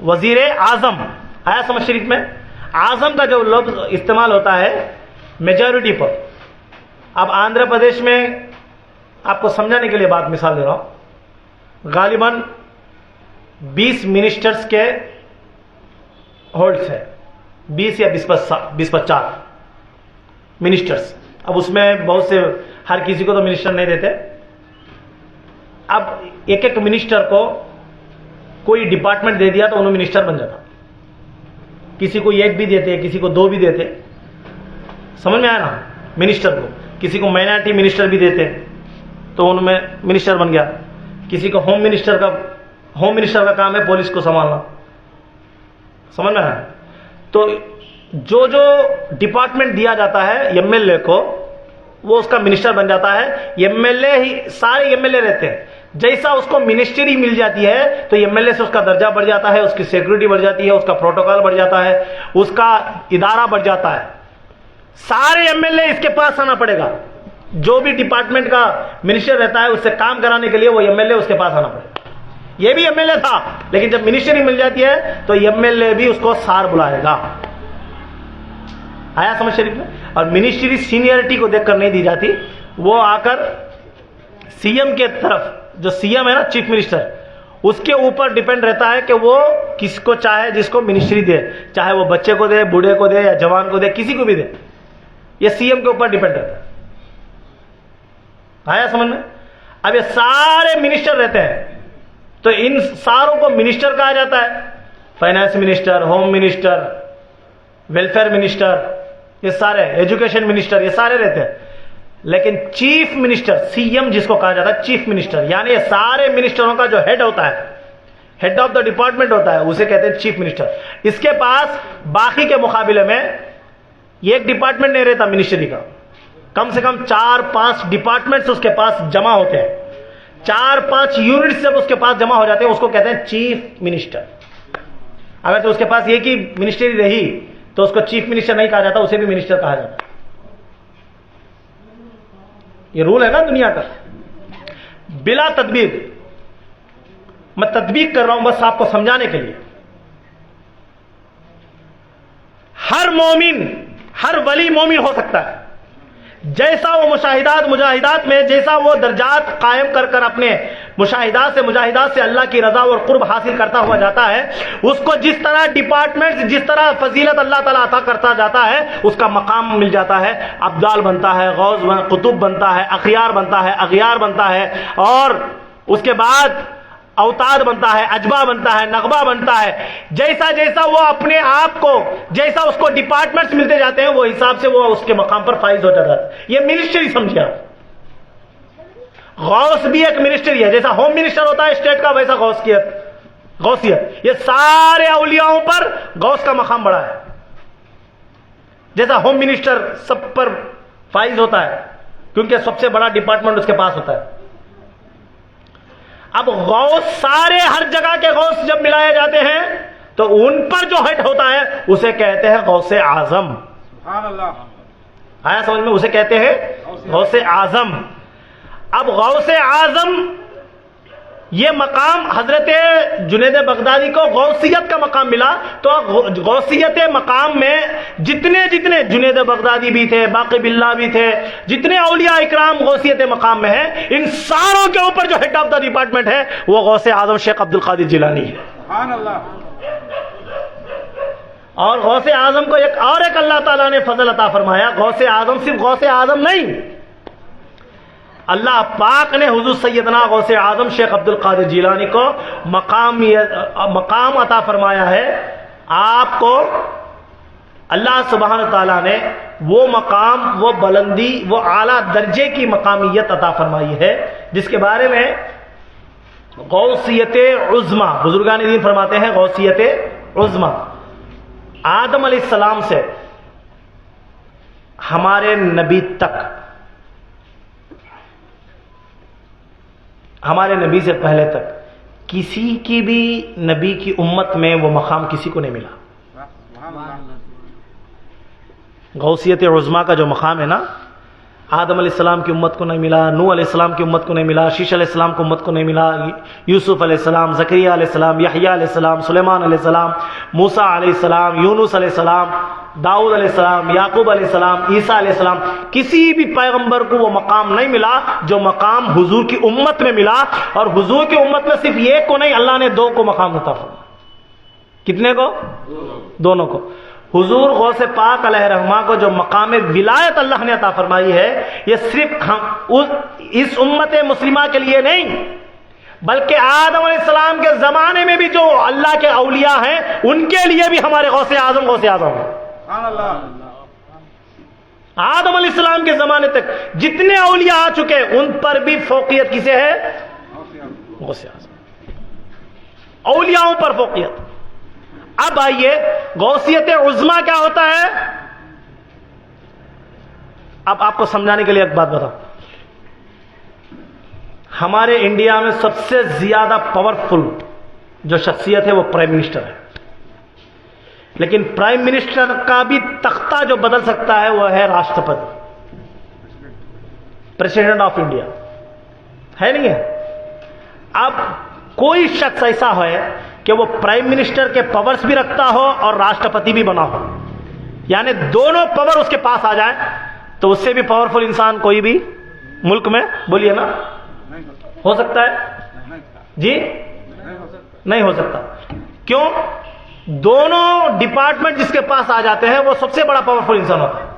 وزیر اعظم. آیا سمجھ شریف میں؟ اعظم کا جو لفظ استعمال ہوتا ہے میجورٹی پر. اب آندھرا پردیش میں آپ کو سمجھانے کے لیے بات مثال دے رہا ہوں، غالباً 20 منسٹرز کے ہولڈز ہے، 20 یا 25 منسٹرز. اب اس میں بہت سے، ہر کسی کو تو منسٹر نہیں دیتے. اب ایک ایک منسٹر کو کوئی ڈپارٹمنٹ دے دیا تو انہوں منسٹر بن جاتا. کسی کو ایک بھی دیتے، کسی کو 2 بھی دیتے. سمجھ میں آیا نا؟ منسٹر کو کسی کو مائنارٹی منسٹر بھی دیتے تو ان میں منسٹر بن گیا. کسی کو ہوم منسٹر کا کام ہے پولیس کو سنبھالنا. سمجھ میں آیا؟ تو جو ڈپارٹمنٹ دیا جاتا ہے ایم ایل اے کو وہ اس کا منسٹر بن جاتا ہے. ایم ایل اے ہی سارے ایم ایل اے رہتے ہیں، جیسا اس کو منسٹری مل جاتی ہے تو ایم ایل اے سے اس کا درجہ بڑھ جاتا ہے، اس کی سیکورٹی بڑھ جاتی ہے، اس کا پروٹوکال بڑھ جاتا ہے، اس کا ادارہ بڑھ جاتا ہے. سارے ایم ایل اے اس کے پاس آنا پڑے گا. جو بھی ڈپارٹمنٹ کا منسٹر رہتا ہے اس سے کام کرانے کے لیے وہ ایم ایل اے اس کے پاس آنا پڑے گا. یہ بھی ایم ایل اے تھا، لیکن جب منسٹری مل جاتی ہے تو ایم ایل اے بھی اس کو سار بلائے گا. آیا سمجھ شریف میں؟ اور منسٹری سینئرٹی کو دیکھ کر نہیں دی جاتی، وہ آ کر سی ایم کے طرف، جو سی ایم ہے نا چیف منسٹر، اس کے اوپر ڈیپینڈ رہتا ہے کہ وہ کس کو چاہے جس کو منسٹری دے، چاہے وہ بچے کو دے، بوڑھے کو دے یا جوان کو دے، کسی کو بھی دے. یہ سی ایم کے اوپر ڈیپینڈ رہتا ہے. آیا سمجھ میں؟ اب یہ سارے منسٹر رہتے ہیں تو ان ساروں کو منسٹر کہا جاتا ہے. Finance minister, home minister, welfare minister, یہ سارے، ایجوکیشن منسٹر، یہ سارے رہتے ہیں. لیکن چیف منسٹر، سی ایم جس کو کہا جاتا ہے چیف منسٹر، یعنی یہ سارے منسٹروں کا جو ہیڈ ہوتا ہے، ہیڈ آف دا ڈپارٹمنٹ ہوتا ہے، اسے کہتے ہیں چیف منسٹر. اس کے پاس باقی کے مقابلے میں یہ ایک ڈپارٹمنٹ نہیں رہتا منسٹری کا، کم سے کم 4-5 ڈپارٹمنٹس اس کے پاس جمع ہوتے ہیں. 4-5 یونٹس جب اس کے پاس جمع ہو جاتے ہیں اس کو کہتے ہیں چیف منسٹر. اگر تو اس کے پاس ایک ہی منسٹری رہی تو اس کو چیف منسٹر نہیں کہا جاتا، اسے بھی منسٹر کہا جاتا. یہ رول ہے نا دنیا کا. بلا تدبیر، میں تطبیق کر رہا ہوں بس آپ کو سمجھانے کے لیے. ہر مومن، ہر ولی مومن ہو سکتا ہے. جیسا وہ مجاہدات میں جیسا وہ درجات قائم کر کر اپنے مجاہدات سے اللہ کی رضا اور قرب حاصل کرتا ہوا جاتا ہے، اس کو جس طرح ڈپارٹمنٹ، جس طرح فضیلت اللہ تعالیٰ عطا کرتا جاتا ہے، اس کا مقام مل جاتا ہے. ابدال بنتا ہے، غوث قطب بنتا ہے، اخیار بنتا ہے، اغیار بنتا ہے، اور اس کے بعد اوتاد بنتا ہے، اجبا بنتا ہے، نغبہ بنتا ہے. جیسا جیسا وہ اپنے آپ کو، جیسا اس کو ڈپارٹمنٹس ملتے جاتے ہیں، وہ حساب سے وہ اس کے مقام پر فائز ہو جاتا ہے. یہ منسٹری سمجھے آپ. غوث بھی ایک منسٹری ہے، جیسا ہوم منسٹر ہوتا ہے اسٹیٹ کا، ویسا غوثیت. یہ سارے اولیاؤں پر غوث کا مقام بڑا ہے. جیسا ہوم منسٹر سب پر فائز ہوتا ہے کیونکہ سب سے بڑا ڈپارٹمنٹ اس کے پاس ہوتا ہے. اب غوث، سارے ہر جگہ کے غوث جب ملائے جاتے ہیں تو ان پر جو ہیڈ ہوتا ہے اسے کہتے ہیں غوث اعظم.
سبحان اللہ.
آیا سمجھ میں؟ اسے کہتے ہیں غوث اعظم. اب غوث اعظم یہ مقام حضرت جنید بغدادی کو غوثیت کا مقام ملا، تو غوثیت مقام میں جتنے جنید بغدادی بھی تھے، باقی باللہ بھی تھے، جتنے اولیاء اکرام غوثیت مقام میں ہیں، ان ساروں کے اوپر جو ہیڈ آف دا ڈپارٹمنٹ ہے وہ غوث اعظم شیخ عبد القادر جیلانی ہے.
سبحان اللہ.
اور غوث اعظم کو ایک اللہ تعالیٰ نے فضل عطا فرمایا. غوث اعظم صرف غوث اعظم نہیں، اللہ پاک نے حضور سیدنا غوث اعظم شیخ عبد القادر جیلانی کو مقام عطا فرمایا ہے. آپ کو اللہ سبحانہ تعالیٰ نے وہ مقام، وہ بلندی، وہ اعلیٰ درجے کی مقامیت عطا فرمائی ہے جس کے بارے میں غوثیت عظمیٰ، بزرگان دین فرماتے ہیں غوثیت عظمیٰ آدم علیہ السلام سے ہمارے نبی تک، ہمارے نبی سے پہلے تک کسی کی بھی نبی کی امت میں وہ مقام کسی کو نہیں ملا.
سبحان اللہ.
غوثیت عظمیٰ کا جو مقام ہے نا، آدم علیہ السلام کی امت کو نہیں ملا، نوح علیہ السلام کی امت کو نہیں ملا، شیش علیہ السلام کی امت کو نہیں ملا، یوسف علیہ السلام، زکریا علیہ السلام، یحییٰ علیہ السلام، سلیمان علیہ السلام، موسیٰ علیہ السلام، یونس علیہ السلام، داؤد علیہ السلام، یعقوب علیہ السلام، عیسیٰ علیہ السلام، کسی بھی پیغمبر کو وہ مقام نہیں ملا جو مقام حضور کی امت میں ملا. اور حضور کی امت میں صرف ایک کو نہیں، اللہ نے 2 کو مقام عطا فرمایا. کتنے کو؟ دونوں کو. حضور غوث پاک علیہ رحمہ کو جو مقام ولایت اللہ نے عطا فرمائی ہے، یہ صرف اس امت مسلمہ کے لیے نہیں، بلکہ آدم علیہ السلام کے زمانے میں بھی جو اللہ کے اولیاء ہیں ان کے لیے بھی ہمارے غوث اعظم ہے.
سبحان اللہ.
آدم علیہ السلام کے زمانے تک جتنے اولیاء آ چکے ان پر بھی فوقیت کسے ہے؟ غوث اعظم. اولیاءوں پر فوقیت. اب آئیے غوثیت عظمیٰ کیا ہوتا ہے؟ اب آپ کو سمجھانے کے لیے ایک بات بتاؤں. ہمارے انڈیا میں سب سے زیادہ پاورفل جو شخصیت ہے وہ پرائم منسٹر ہے. لیکن پرائم منسٹر کا بھی تختہ جو بدل سکتا ہے وہ ہے راشٹرپتی، پریزیڈنٹ آف انڈیا، ہے نہیں ہے؟ اب کوئی شخص ایسا ہے کہ وہ پرائم منسٹر کے پاورز بھی رکھتا ہو اور راشٹرپتی بھی بنا ہو، یعنی دونوں پاور اس کے پاس آ جائیں، تو اس سے بھی پاورفل انسان کوئی بھی ملک میں بولیے نا ہو سکتا ہے؟ جی نہیں ہو سکتا۔ کیوں؟ دونوں ڈپارٹمنٹ جس کے پاس آ جاتے ہیں وہ سب سے بڑا پاورفل انسان ہوتا ہے۔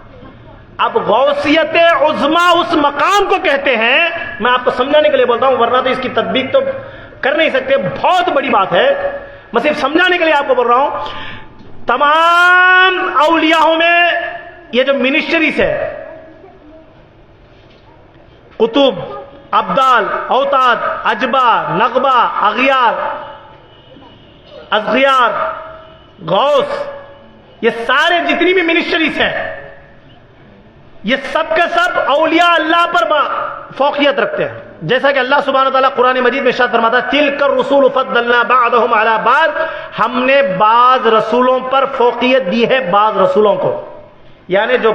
اب غوثیت عظما اس مقام کو کہتے ہیں، میں آپ کو سمجھانے کے لیے بولتا ہوں، ورنہ تو اس کی تطبیق تو کر نہیں سکتے، بہت بڑی بات ہے، میں صرف سمجھانے کے لیے آپ کو بول رہا ہوں۔ تمام اولیاءوں میں یہ جو منسٹریز ہے، قطب، ابدال، اوتاد، اجبا، نقبہ، اغیار، ازغیار، غوث، یہ سارے جتنی بھی منسٹریز ہیں، یہ سب کے سب اولیاء اللہ پر فوقیت رکھتے ہیں، جیسا کہ اللہ سبحانہ وتعالیٰ قرآن مجید میں ارشاد فرماتا ہے تِلْكَ الرُّسُولُ فَضَّلْنَا بَعْضَهُمْ عَلَى بَعْضٍ، ہم نے بعض رسولوں پر فوقیت دی ہے بعض رسولوں کو، یعنی جو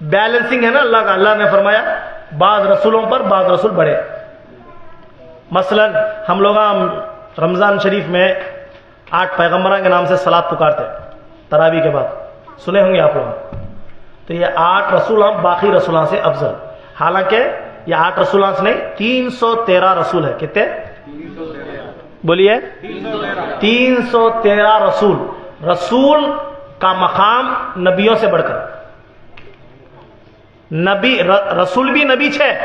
بیلنسنگ ہے نا، اللہ نے فرمایا بعض رسولوں پر بعض رسول بڑھے۔ مثلا ہم لوگ رمضان شریف میں 8 پیغمبران کے نام سے صلات پکارتے تراویح کے بعد، سنے ہوں گے آپ لوگ، تو یہ 8 رسول ہم باقی رسولوں سے افضل، حالانکہ یہ 8 رسولوں سے نہیں 313 رسول ہے۔ کتنے؟ بولیے 313 رسول۔ رسول کا مقام نبیوں سے بڑھ کر، نبی رسول بھی نبی 6،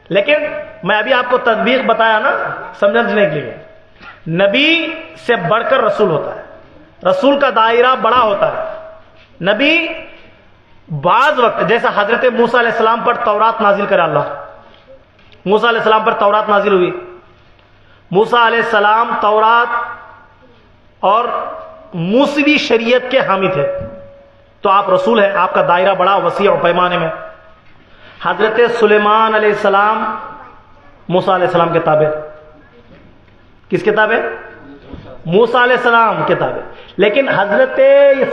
لیکن میں ابھی آپ کو تطبیق بتایا نا سمجھنے کے لیے، نبی سے بڑھ کر رسول ہوتا ہے، رسول کا دائرہ بڑا ہوتا ہے۔ نبی بعض وقت جیسا حضرت موسیٰ علیہ السلام پر تورات نازل کرے اللہ، موسیٰ علیہ السلام پر تورات نازل ہوئی، موسیٰ علیہ السلام تورات اور موسوی شریعت کے حامی تھے، تو آپ رسول ہیں، آپ کا دائرہ بڑا وسیع و پیمانے میں۔ حضرت سلیمان علیہ السلام موسیٰ علیہ السلام کے تابع، کس کے تابع؟ موسیٰ علیہ السلام کے تابع، لیکن حضرت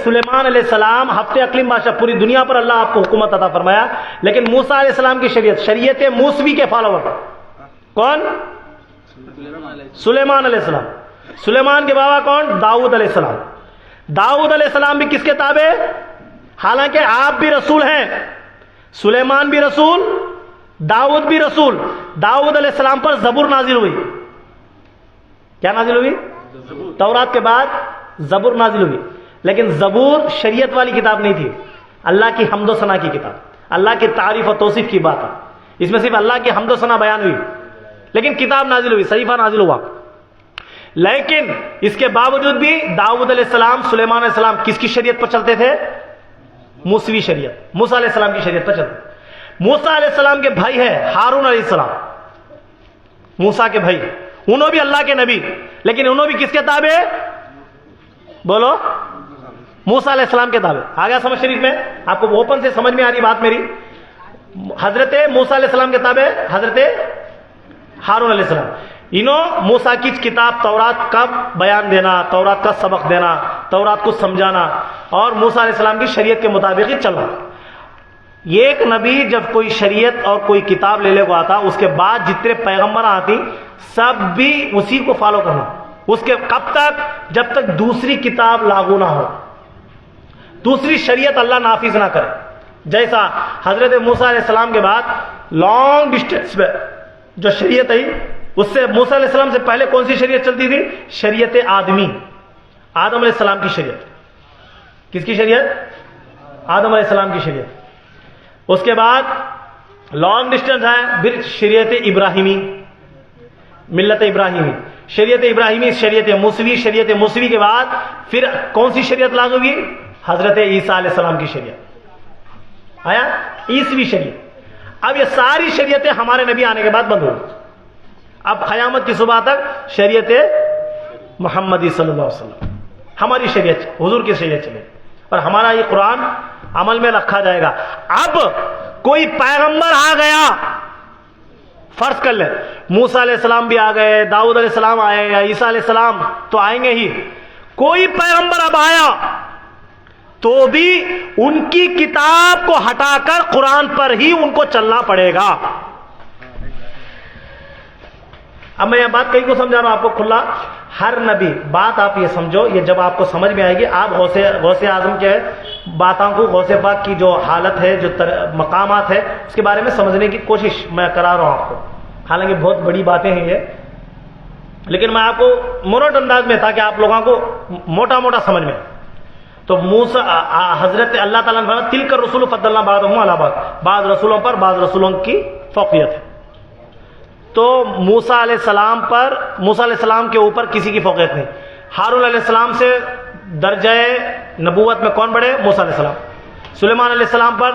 سلیمان علیہ السلام ہفتے اقلیم بادشاہ، پوری دنیا پر اللہ آپ کو حکومت عطا فرمایا، لیکن موسیٰ علیہ السلام کی شریعت موسوی کے فالوور کون؟ سلیمان علیہ السلام۔ سلیمان کے بابا کون؟ داؤد علیہ السلام۔ داؤد علیہ السلام بھی کس کے تابع؟ حالانکہ آپ بھی رسول ہیں، سلیمان بھی رسول، داؤد بھی رسول۔ داؤد علیہ السلام پر زبور نازل ہوئی، کیا نازل ہوئی؟ تورات کے بعد زبور نازل ہوئی، لیکن زبور شریعت والی کتاب نہیں تھی، اللہ کی حمد و ثنا کی کتاب، اللہ کی تعریف و توصیف کی بات ہے، اس میں صرف اللہ کی حمد و ثنا بیان ہوئی، لیکن کتاب نازل ہوئی، صحیفہ نازل ہوا۔ لیکن اس کے باوجود بھی داؤد علیہ السلام، سلیمان علیہ السلام کس کی شریعت پر چلتے تھے؟ موسوی شریعت، موسیٰ علیہ السلام کی شریعت پر چلتے۔ موسیٰ علیہ السلام کے بھائی ہے ہارون علیہ السلام، موسیٰ کے بھائی، انہوں بھی اللہ کے نبی، لیکن انہوں بھی کس کے تابع؟ بولو، موسیٰ علیہ السلام کے تابع۔ آ گیا سمجھ شریف میں؟ آپ کو اوپن سے سمجھ میں آ رہی بات میری؟ حضرت موسیٰ علیہ السلام کے تابع حضرت ہارون علیہ السلام، انہوں موسیٰ کی کتاب تورات کا بیان دینا، تورات کا سبق دینا، تورات کو سمجھانا، اور موسیٰ علیہ السلام کی شریعت کے مطابق ہی چلنا۔ ایک نبی جب کوئی شریعت اور کوئی کتاب لے لے کو آتا، اس کے بعد جتنے پیغمبر آتی سب بھی اسی کو فالو کرنا، اس کے کب تک؟ جب تک دوسری کتاب لاگو نہ ہو، دوسری شریعت اللہ نافذ نہ کرے۔ جیسا حضرت موسیٰ علیہ السلام کے بعد لانگ ڈسٹینس پہ جو شریعت آئی، اس سے موسیٰ علیہ السلام سے پہلے کون سی شریعت چلتی تھی؟ شریعت آدمی، آدم علیہ السلام کی شریعت۔ کس کی شریعت؟ آدم علیہ السلام کی شریعت۔ اس کے بعد لانگ ڈسٹینس ہے پھر شریعت ابراہیمی، ملت ابراہیمی، شریعت ابراہیمی، شریعت موسوی، شریعت موسوی کے بعد پھر کون سی شریعت لاگو ہوئی؟ حضرت عیسیٰ علیہ السلام کی شریعت آیا، عیسوی شریعت۔ اب یہ ساری شریعتیں ہمارے نبی آنے کے بعد بند ہو گئی، اب قیامت کی صبح تک شریعت محمدی صلی اللہ علیہ وسلم، ہماری شریعت، حضور کی شریعت چلے، اور ہمارا یہ قرآن عمل میں رکھا جائے گا۔ اب کوئی پیغمبر آ گیا، فرض کر لیں موسیٰ علیہ السلام بھی آ گئے، داؤد علیہ السلام آئے، یا عیسیٰ علیہ السلام تو آئیں گے ہی، کوئی پیغمبر اب آیا تو بھی ان کی کتاب کو ہٹا کر قرآن پر ہی ان کو چلنا پڑے گا۔ اب میں یہ بات کہیں کو سمجھا رہا ہوں آپ کو کھلا، ہر نبی بات آپ یہ سمجھو، یہ جب آپ کو سمجھ میں آئے گی آپ غوث اعظم کے باتوں کو، غوث پاک کی جو حالت ہے، جو مقامات ہے، اس کے بارے میں سمجھنے کی کوشش میں کرا رہا ہوں آپ کو. حالانکہ بہت بڑی باتیں ہیں یہ، لیکن میں آپ کو مونوٹ انداز میں، تاکہ آپ لوگوں کو موٹا موٹا سمجھ میں. تو موسیٰ حضرت اللہ تعالیٰ نے فرمایا تلک الرسل فضلنا بعضهم علی بعض، بعض رسولوں پر بعض رسولوں کی فوقیت ہے. تو موسیٰ علیہ السلام کے اوپر کسی کی فوقیت نہیں. ہارون علیہ السلام سے درجہ نبوت میں کون بڑھے؟ موسیٰ علیہ السلام. سلیمان علیہ السلام پر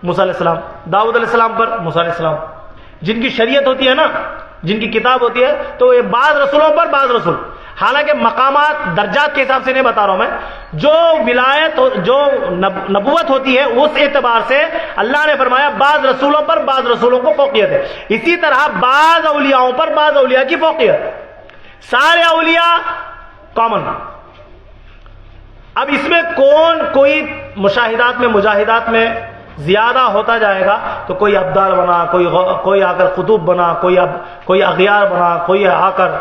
موسیٰ علیہ السلام، داؤد علیہ السلام پر موسیٰ علیہ السلام. جن کی شریعت ہوتی ہے نا، جن کی کتاب ہوتی ہے، تو یہ بعض رسولوں پر بعض رسول. حالانکہ مقامات درجات کے حساب سے نہیں بتا رہا ہوں میں، جو ولایت جو نبوت ہوتی ہے اس اعتبار سے اللہ نے فرمایا بعض رسولوں پر بعض رسولوں کو فوقیت ہے. اسی طرح بعض اولیاءوں پر بعض اولیاء کی فوقیت. سارے اولیاء کامن. اب اس میں کوئی مشاہدات میں مجاہدات میں زیادہ ہوتا جائے گا، تو کوئی ابدال بنا، کوئی آ کر قطب بنا، کوئی اغیار بنا، کوئی آ کر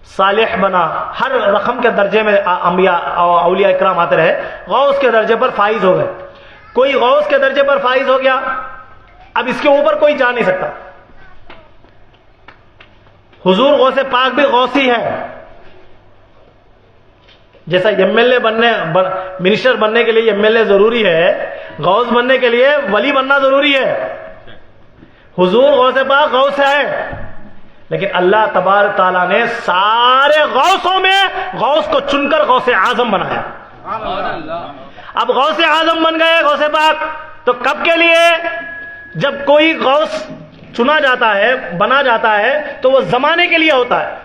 صالح بنا. ہر رقم کے درجے میں انبیاء اولیاء اکرام آتے رہے. غوث کے درجے پر فائز ہو گئے، کوئی غوث کے درجے پر فائز ہو گیا، اب اس کے اوپر کوئی جا نہیں سکتا. حضور غوث پاک بھی غوثی ہے. جیسا ایم ایل اے منسٹر بننے کے لیے ایم ایل اے ضروری ہے، غوث بننے کے لیے ولی بننا ضروری ہے. حضور غوث پاک غوث ہے، لیکن اللہ تبارک تعالیٰ نے سارے غوثوں میں غوث کو چن کر غوث اعظم بنایا. اب غوث اعظم بن گئے غوث پاک، تو کب کے لیے؟ جب کوئی غوث چنا جاتا ہے، بنا جاتا ہے، تو وہ زمانے کے لیے ہوتا ہے.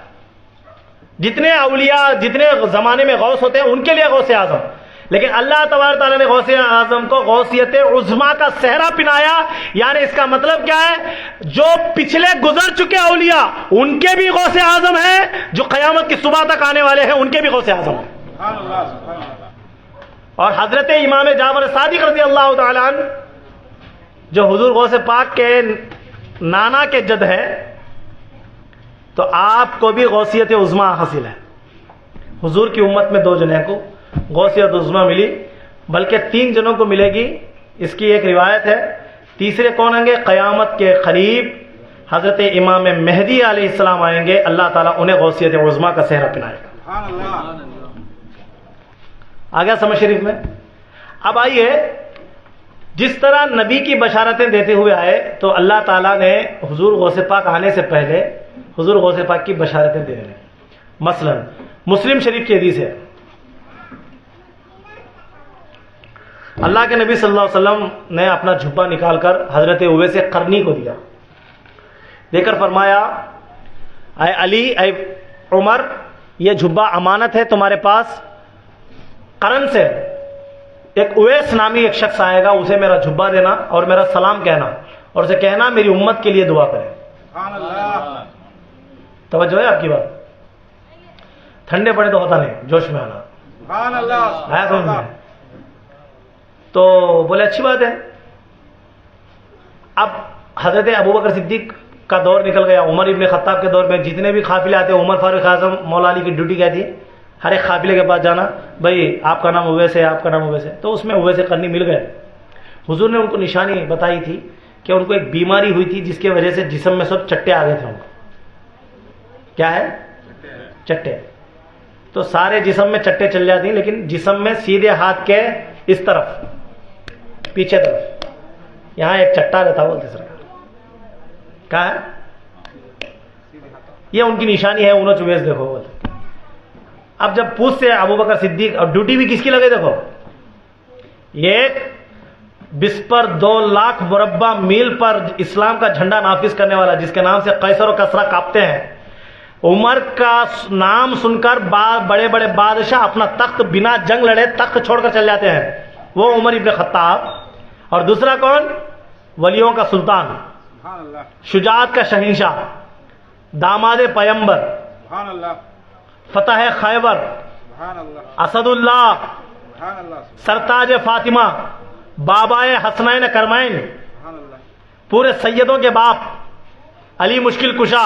جتنے اولیاء جتنے زمانے میں غوث ہوتے ہیں ان کے لیے غوث اعظم. لیکن اللہ تبارک تعالیٰ نے غوث اعظم کو غوثیت عظمیٰ کا صحرا پنایا. یعنی اس کا مطلب کیا ہے؟ جو پچھلے گزر چکے اولیاء ان کے بھی غوث اعظم ہیں، جو قیامت کی صبح تک آنے والے ہیں ان کے بھی غوث اعظم ہیں. اور حضرت امام جعفر صادق رضی اللہ تعالیٰ عنہ جو حضور غوث پاک کے نانا کے جد ہے، تو آپ کو بھی غوثیت عظمیٰ حاصل ہے. حضور کی امت میں 2 جنوں کو غوثیت عظمیٰ ملی، بلکہ 3 جنوں کو ملے گی. اس کی ایک روایت ہے. تیسرے کون آئیں گے؟ قیامت کے قریب حضرت امام مہدی علیہ السلام آئیں گے، اللہ تعالیٰ انہیں غوثیت عظمیٰ کا صحرا پنائے گا. آ گیا سمجھ شریف میں؟ اب آئیے، جس طرح نبی کی بشارتیں دیتے ہوئے آئے، تو اللہ تعالیٰ نے حضور غوث پاک آنے سے پہلے حضور غوث پاک کی بشارتیں دے رہے ہیں. مثلا مسلم شریف کی حدیث ہے، اللہ کے نبی صلی اللہ علیہ وسلم نے اپنا جھبا نکال کر حضرت اویس قرنی کو دیا. دے کر فرمایا، اے علی، اے عمر، یہ جھبا امانت ہے تمہارے پاس. قرن سے ایک اویس نامی ایک شخص آئے گا، اسے میرا جھبا دینا اور میرا سلام کہنا، اور اسے کہنا میری امت کے لیے دعا کرے. توجہ ہے آپ کی بات؟ ٹھنڈے پڑے تو ہوتا نہیں، جوش میں آنا. آیا سمجھ میں؟ تو بولے اچھی بات ہے. اب حضرت ابوبکر صدیق کا دور نکل گیا. عمر ابن خطاب کے دور میں جتنے بھی قافلے آتے، عمر فاروق اعظم مولا علی کی ڈیوٹی کیا تھی؟ ہر ایک قافلے کے پاس جانا، بھائی آپ کا نام اویس ہے، آپ کا نام اویس ہے. تو اس میں اویس قرنی مل گئے. حضور نے ان کو نشانی بتائی تھی کہ ان کو ایک بیماری ہوئی تھی جس کی وجہ سے جسم میں سب چٹے آ گئے تھے. ان کو کیا ہے؟ چٹے. تو سارے جسم میں چٹے چل جاتی ہیں، لیکن جسم میں سیدھے ہاتھ کے اس طرف پیچھے طرف یہاں ایک چٹا رہتا، بولتے سرکار کیا ہے؟ یہ ان کی نشانی ہے. انہوں چویس دیکھو بولتے. اب جب پوچھ سے ابوبکر صدیق، اور ڈیوٹی بھی کس کی لگے دیکھو، ایک بسپر 2 لاکھ مربع میل پر اسلام کا جھنڈا نافذ کرنے والا، جس کے نام سے قیصر و کسریٰ کانپتے ہیں. عمر کا نام سن کر بڑے بڑے بادشاہ اپنا تخت بنا جنگ لڑے تخت چھوڑ کر چل جاتے ہیں، وہ عمر ابن خطاب. اور دوسرا کون؟ ولیوں کا سلطان، شجاعت کا شہنشاہ، داماد پیمبر، فتح خیبر، اسد اللہ، سرتاج فاطمہ، بابائے حسنین کرمین، پورے سیدوں کے باپ، علی مشکل کشا،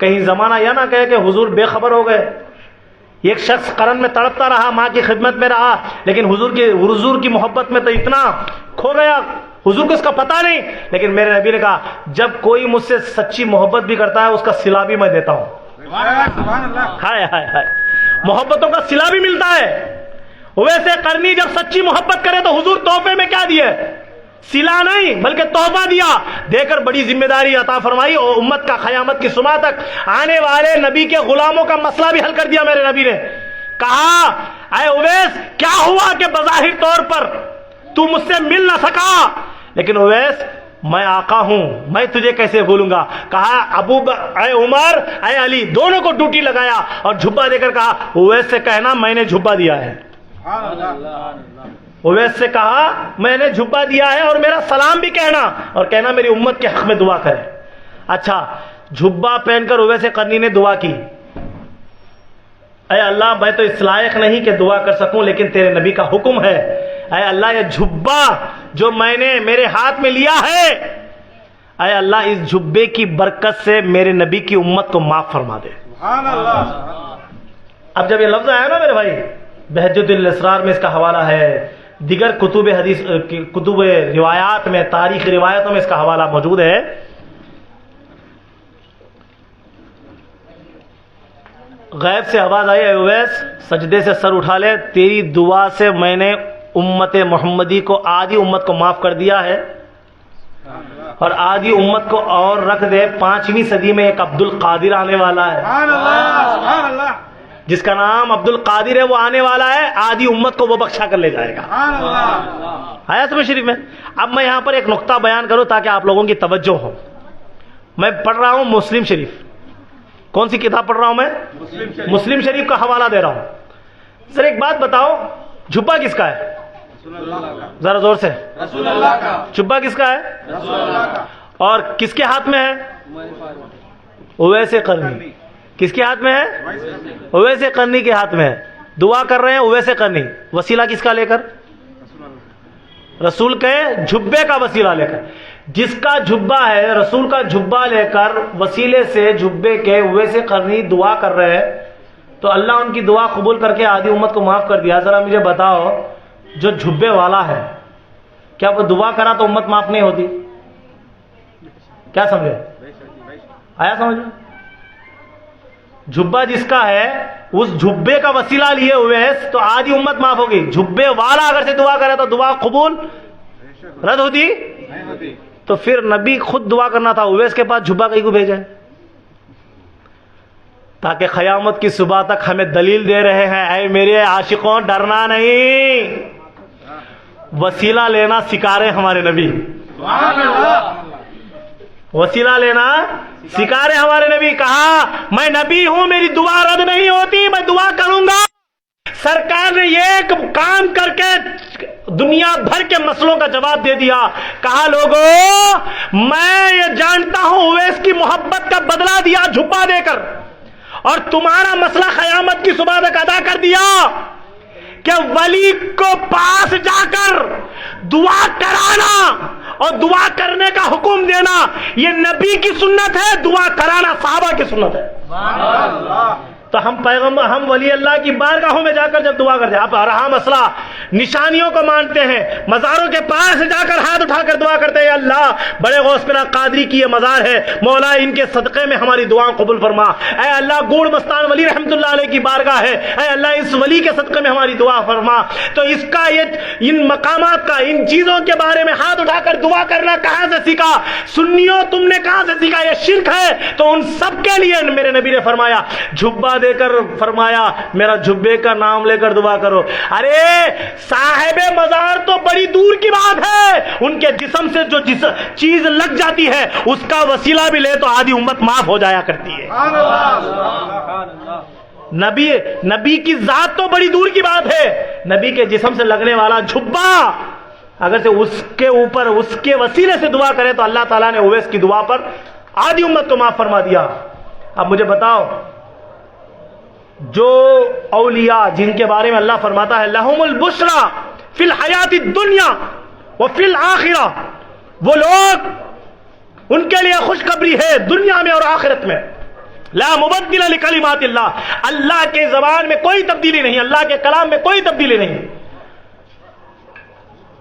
کہیں زمانہ یہ نہ کہے کہ حضور بے خبر ہو گئے. ایک شخص قرن میں تڑپتا رہا، ماں کی خدمت میں رہا، لیکن حضور کی محبت میں تو اتنا کھو گیا، حضور کو اس کا پتہ نہیں. لیکن میرے نبی نے کہا جب کوئی مجھ سے سچی محبت بھی کرتا ہے اس کا صلہ بھی میں دیتا ہوں.
سبحان اللہ.
ہائے ہائے ہائے، محبتوں کا صلہ بھی ملتا ہے. ویسے قرنی جب سچی محبت کرے تو حضور تحفے میں کیا دیے؟ صلہ نہیں بلکہ تحفہ دیا، دے کر بڑی ذمہ داری عطا فرمائی اور امت کا قیامت کی صبح تک آنے والے نبی کے غلاموں کا مسئلہ بھی حل کر دیا. میرے نبی نے کہا اے اویس کیا ہوا کہ بظاہر طور پر تو مجھ سے مل نہ سکا، لیکن اویس میں آقا ہوں، میں تجھے کیسے بھولوں گا. کہا اے عمر اے علی دونوں کو ڈیوٹی لگایا اور جھبا دے کر کہا اویس سے کہنا میں نے جھبا دیا ہے. اویس سے کہا میں نے جھبا دیا ہے اور میرا سلام بھی کہنا، اور کہنا میری امت کے حق میں دعا کرے. اچھا جھبا پہن کر اویس قرنی نے دعا کی، اے اللہ میں تو اس لائق نہیں کہ دعا کر سکوں لیکن تیرے نبی کا حکم ہے. اے اللہ یہ جھبا جو میں نے میرے ہاتھ میں لیا ہے، اے اللہ اس جھبے کی برکت سے میرے نبی کی امت کو معاف فرما دے.
سبحان اللہ.
اب جب یہ لفظ آیا نا میرے بھائی، بہجت الاسرار میں اس کا حوالہ ہے، دیگر کتب حدیث کتب روایات میں تاریخ روایتوں میں اس کا حوالہ موجود ہے. غیب سے آواز آئی اے اویس سجدے سے سر اٹھا لے، تیری دعا سے میں نے امت محمدی کو آدھی امت کو معاف کر دیا ہے اور آدھی امت کو اور رکھ دے. 5ویں صدی میں ایک عبد القادر آنے والا ہے،
سبحان اللہ. سبحان اللہ.
جس کا نام عبد القادر ہے، وہ آنے والا ہے، آدھی امت کو وہ بخشا کر لے جائے گا.
سبحان اللہ.
آیا سمجھ شریف میں. اب میں یہاں پر ایک نقطہ بیان کروں تاکہ آپ لوگوں کی توجہ ہو. میں پڑھ رہا ہوں مسلم شریف. کون سی کتاب پڑھ رہا ہوں میں؟ مسلم شریف کا حوالہ دے رہا ہوں. سر ایک بات بتاؤ، جھبا کس کا ہے؟
رسول اللہ کا.
ذرا زور سے.
رسول اللہ کا.
جھبا کس کا ہے
رسول اللہ کا.
اور کس کے ہاتھ میں ہے؟ اویس قرنی. کس کے ہاتھ میں ہے؟ اویس قرنی کے ہاتھ میں ہے. دعا کر رہے ہیں اویس قرنی. وسیلہ کس کا لے کر؟ رسول کے جھبے کا وسیلہ لے کر. جس کا جھبا ہے رسول کا جھبا لے کر وسیلے سے جھبے کے اویس قرنی دعا کر رہے ہیں تو اللہ ان کی دعا قبول کر کے آدھی امت کو معاف کر دیا. ذرا مجھے بتاؤ جو جھبے والا ہے کیا وہ دعا کرا تو امت معاف نہیں ہوتی؟ کیا سمجھے؟ آیا سمجھ؟ جھبا جس کا ہے اس جھبے کا وسیلہ لیے ہوئے تو آدھی امت معاف ہوگی. جھبے والا اگر سے دعا کرے تو دعا قبول رد ہوتی؟
نہیں ہوتی.
تو پھر نبی خود دعا کرنا تھا، اویس کے پاس جھبا کہیں کو بھیجا ہے تاکہ قیامت کی صبح تک ہمیں دلیل دے رہے ہیں اے میرے عاشقوں ڈرنا نہیں، وسیلہ لینا سکھا رہے ہمارے نبی.
سبحان اللہ.
وسیلہ لینا سکھا رہے ہمارے نبی. کہا میں نبی ہوں میری دعا رد نہیں ہوتی، میں دعا کروں گا. سرکار نے یہ کام کر کے دنیا بھر کے مسئلوں کا جواب دے دیا. کہا لوگوں میں یہ جانتا ہوں اویس کی محبت کا بدلہ دیا جھبا دے کر، اور تمہارا مسئلہ قیامت کی صبح تک ادا کر دیا کہ ولی کو پاس جا کر دعا کرانا اور دعا کرنے کا حکم دینا یہ نبی کی سنت ہے، دعا کرانا صحابہ کی سنت ہے.
سبحان اللہ.
تو ہم پیغمبر ہم ولی اللہ کی بارگاہوں میں جا کر جب دعا کرتے ہیں، اب رہا مسئلہ نشانیوں کو مانتے ہیں، مزاروں کے پاس جا کر ہاتھ اٹھا کر دعا کرتے ہیں اللہ بڑے غوث پنا قادری کی یہ مزار ہے، مولا ان کے صدقے میں ہماری دعائیں قبول فرما. اے اللہ گوڑ مستان ولی رحمت اللہ علیہ کی بارگاہ ہے، اے اللہ اس ولی کے صدقے میں ہماری دعا فرما. تو اس کا یہ ان مقامات کا ان چیزوں کے بارے میں ہاتھ اٹھا کر دعا کرنا کہاں سے سیکھا؟ سنیوں تم نے کہاں سے سیکھا؟ یہ شرک ہے. تو ان سب کے لیے میرے نبی نے فرمایا جھبا دے کر فرمایا میرا جھبے کا نام لے کر دعا کرو. ارے صاحب مزار تو بڑی دور کی بات ہے، ان کے جسم سے جو چیز لگ جاتی ہے اس کا وسیلہ بھی لے تو آدھی امت معاف ہو جایا کرتی ہے.
سبحان اللہ.
نبی کی ذات تو بڑی دور کی بات ہے، نبی کے جسم سے لگنے والا جھبا اگر سے اس کے اوپر اس کے وسیلے سے دعا کرے تو اللہ تعالیٰ نے اویس کی دعا پر آدھی امت کو معاف فرما دیا. اب مجھے بتاؤ جو اولیاء جن کے بارے میں اللہ فرماتا ہے لہم البشرا فی الحیات الدنیا وفی الآخرہ، وہ لوگ ان کے لیے خوشخبری ہے دنیا میں اور آخرت میں. لا مبدل لکلمات اللہ، اللہ کے زبان میں کوئی تبدیلی نہیں، اللہ کے کلام میں کوئی تبدیلی نہیں۔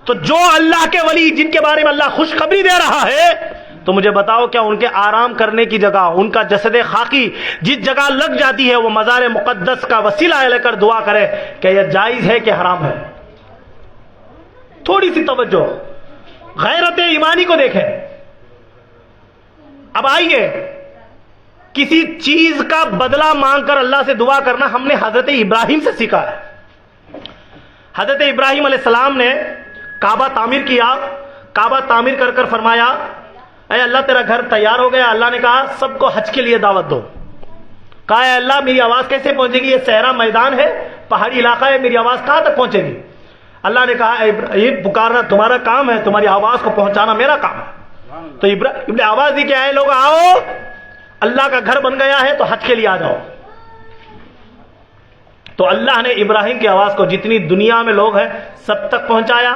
تو جو اللہ کے ولی جن کے بارے میں اللہ خوشخبری دے رہا ہے، تو مجھے بتاؤ کیا ان کے آرام کرنے کی جگہ، ان کا جسد خاکی جس جگہ لگ جاتی ہے وہ مزار مقدس کا وسیلہ لے کر دعا کرے، کہ یہ جائز ہے کہ حرام ہے؟ تھوڑی سی توجہ، غیرت ایمانی کو دیکھیں۔ اب آئیے، کسی چیز کا بدلہ مانگ کر اللہ سے دعا کرنا ہم نے حضرت ابراہیم سے سیکھا ہے۔ حضرت ابراہیم علیہ السلام نے کعبہ تعمیر کیا، کعبہ تعمیر کر کر فرمایا اے اللہ تیرا گھر تیار ہو گیا۔ اللہ نے کہا سب کو حج کے لیے دعوت دو۔ کہا اے اللہ میری آواز کیسے پہنچے گی؟ یہ صحرا میدان ہے، پہاڑی علاقہ ہے، میری آواز کہاں تک پہنچے گی؟ اللہ نے کہا ابراہیم پکارنا تمہارا کام ہے، تمہاری آواز کو پہنچانا میرا کام ہے۔ تو ابراہیم نے آواز دی کہ اے لوگ آؤ، اللہ کا گھر بن گیا ہے تو حج کے لیے آ جاؤ۔ تو اللہ نے ابراہیم کی آواز کو جتنی دنیا میں لوگ ہیں سب تک پہنچایا۔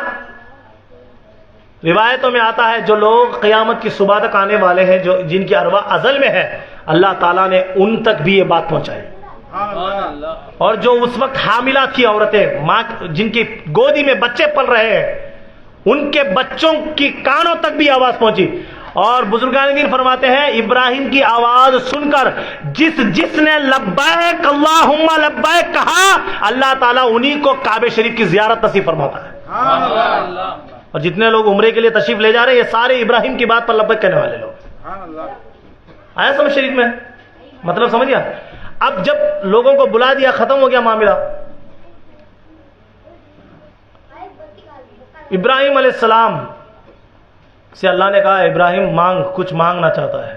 روایتوں میں آتا ہے جو لوگ قیامت کی صبح تک آنے والے ہیں، جو جن کی ارواح ازل میں ہے، اللہ تعالیٰ نے ان تک بھی یہ بات پہنچائی۔ اور جو اس وقت حاملہ تھی عورتیں، ماں جن کی گودی میں بچے پل رہے ہیں، ان کے بچوں کی کانوں تک بھی آواز پہنچی۔ اور بزرگان دین فرماتے ہیں ابراہیم کی آواز سن کر جس نے لبیک اللہم لبیک کہا، اللہ تعالیٰ انہی کو کعبہ شریف کی زیارت نصیب فرماتا ہے۔ اور جتنے لوگ عمرے کے لیے تشریف لے جا رہے ہیں یہ سارے ابراہیم کی بات پر لبیک کہنے والے لوگ۔ آیا سمجھ شریف میں؟ مطلب سمجھ گیا؟ اب جب لوگوں کو بلا دیا، ختم ہو گیا معاملہ۔ ابراہیم علیہ السلام سے اللہ نے کہا ابراہیم مانگ، کچھ مانگنا چاہتا ہے۔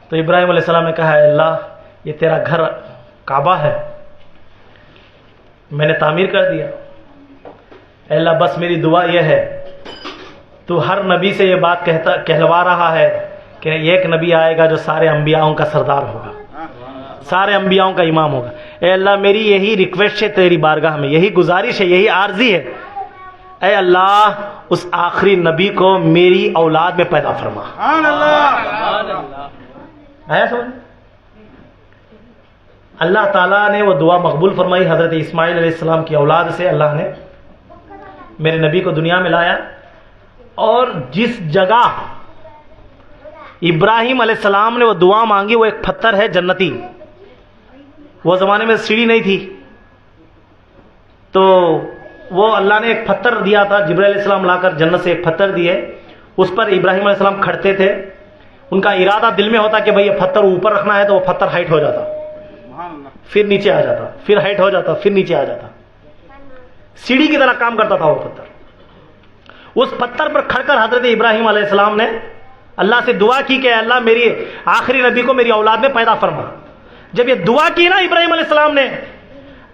تو ابراہیم علیہ السلام نے کہا اے اللہ یہ تیرا گھر کعبہ ہے، میں نے تعمیر کر دیا، اے اللہ بس میری دعا یہ ہے، تو ہر نبی سے یہ بات کہلوا رہا ہے کہ ایک نبی آئے گا جو سارے انبیاؤں کا سردار ہوگا، سارے انبیاؤں کا امام ہوگا۔ اے اللہ میری یہی ریکویسٹ ہے تیری بارگاہ میں، یہی گزارش ہے، یہی عارضی ہے، اے اللہ اس آخری نبی کو میری اولاد میں پیدا فرما۔ آیا سمجھ؟ اللہ تعالیٰ نے وہ دعا مقبول فرمائی۔ حضرت اسماعیل علیہ السلام کی اولاد سے اللہ نے میرے نبی کو دنیا میں لایا۔ اور جس جگہ ابراہیم علیہ السلام نے وہ دعا مانگی وہ ایک پتھر ہے جنتی، وہ زمانے میں سیڑھی نہیں تھی، تو وہ اللہ نے ایک پتھر دیا تھا، جبرائیل علیہ السلام لا کر جنت سے ایک پتھر دیے، اس پر ابراہیم علیہ السلام کھڑتے تھے۔ ان کا ارادہ دل میں ہوتا کہ بھئی یہ پتھر اوپر رکھنا ہے، تو وہ پتھر ہائٹ ہو جاتا، پھر نیچے آ جاتا، پھر ہائٹ ہو جاتا، پھر نیچے آ جاتا، سیڑھی کی طرح کام کرتا تھا وہ پتھر۔ اس پتھر پر کھڑ کر حضرت ابراہیم علیہ السلام نے اللہ سے دعا کی کہ اللہ میری آخری نبی کو میری اولاد میں پیدا فرما۔ جب یہ دعا کی نا ابراہیم علیہ السلام نے،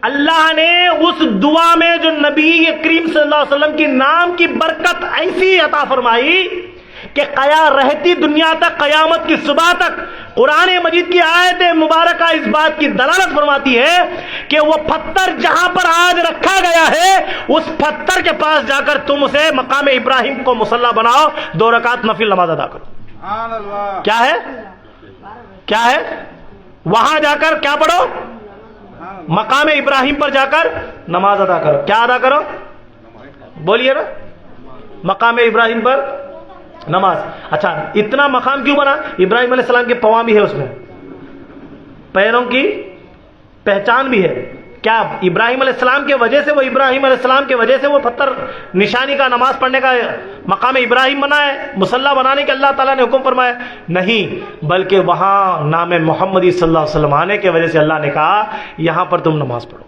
اللہ نے اس دعا میں جو نبی کریم صلی اللہ علیہ وسلم کی نام کی برکت ایسی عطا فرمائی کہ رہتی دنیا تک، قیامت کی صبح تک قرآن مجید کی آیت مبارکہ اس بات کی دلالت فرماتی ہے کہ وہ پتھر جہاں پر آج رکھا گیا ہے اس پتھر کے پاس جا کر تم اسے مقام ابراہیم کو مصلی بناؤ، 2 رکعت نفل نماز ادا کرو۔ کیا ہے؟ کیا ہے؟ وہاں جا کر کیا پڑھو؟ مقام ابراہیم پر جا کر نماز ادا کرو۔ کیا ادا کرو؟ بولیے نا، مقام ابراہیم پر نماز۔ اچھا اتنا مقام کیوں بنا؟ ابراہیم علیہ السلام کے پواں بھی ہے، اس میں پیروں کی پہچان بھی ہے۔ کیا ابراہیم علیہ السلام کے وجہ سے وہ ابراہیم علیہ السلام کے وجہ سے وہ پتھر نشانی کا، نماز پڑھنے کا مقام ابراہیم بنا ہے، مصلی بنانے کے اللہ تعالیٰ نے حکم فرمایا؟ نہیں، بلکہ وہاں نام محمدی صلی اللہ علیہ وسلم آنے کی وجہ سے اللہ نے کہا یہاں پر تم نماز پڑھو۔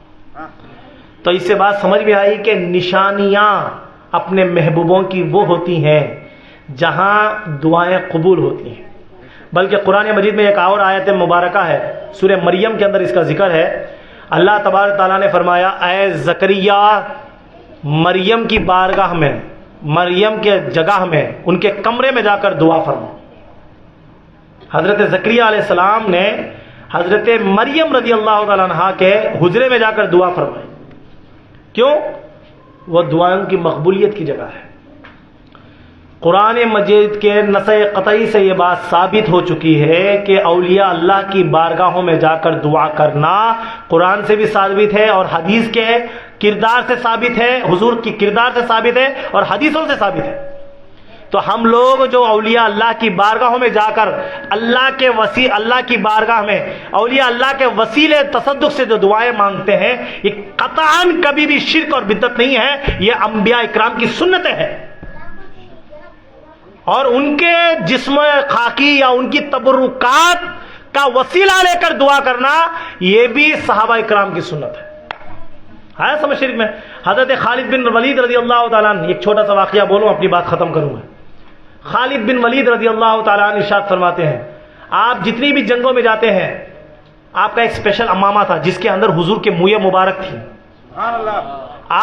تو اس سے بات سمجھ میں آئی کہ نشانیاں اپنے محبوبوں کی وہ ہوتی ہیں جہاں دعائیں قبول ہوتی ہیں۔ بلکہ قرآن مجید میں ایک اور آیت مبارکہ ہے، سورہ مریم کے اندر اس کا ذکر ہے۔ اللہ تبارک تعالیٰ نے فرمایا اے زکریا، مریم کی بارگاہ میں، مریم کے جگہ میں، ان کے کمرے میں جا کر دعا فرما۔ حضرت زکریا علیہ السلام نے حضرت مریم رضی اللہ تعالیٰ عنہا کے حجرے میں جا کر دعا فرمائی۔ کیوں؟ وہ دعاؤں کی مقبولیت کی جگہ ہے۔ قرآن مجید کے نص قطعی سے یہ بات ثابت ہو چکی ہے کہ اولیاء اللہ کی بارگاہوں میں جا کر دعا کرنا قرآن سے بھی ثابت ہے اور حدیث کے کردار سے ثابت ہے، حضور کی کردار سے ثابت ہے اور حدیثوں سے ثابت ہے۔ تو ہم لوگ جو اولیاء اللہ کی بارگاہوں میں جا کر اللہ کی بارگاہ میں اولیاء اللہ کے وسیلے تصدق سے جو دعائیں مانگتے ہیں، یہ قطعاً کبھی بھی شرک اور بدعت نہیں ہے، یہ انبیاء اکرام کی سنتیں ہیں۔ اور ان کے جسم خاکی یا ان کی تبرکات کا وسیلہ لے کر دعا کرنا، یہ بھی صحابہ اکرام کی سنت ہے سمجھ شریف میں۔ حضرت خالد بن ولید رضی اللہ تعالیٰ عنہ، ایک چھوٹا سا واقعہ بولوں اپنی بات ختم کروں گا۔ خالد بن ولید رضی اللہ تعالیٰ عنہ ارشاد فرماتے ہیں، آپ جتنی بھی جنگوں میں جاتے ہیں، آپ کا ایک اسپیشل امامہ تھا جس کے اندر حضور کے منہ مبارک تھی۔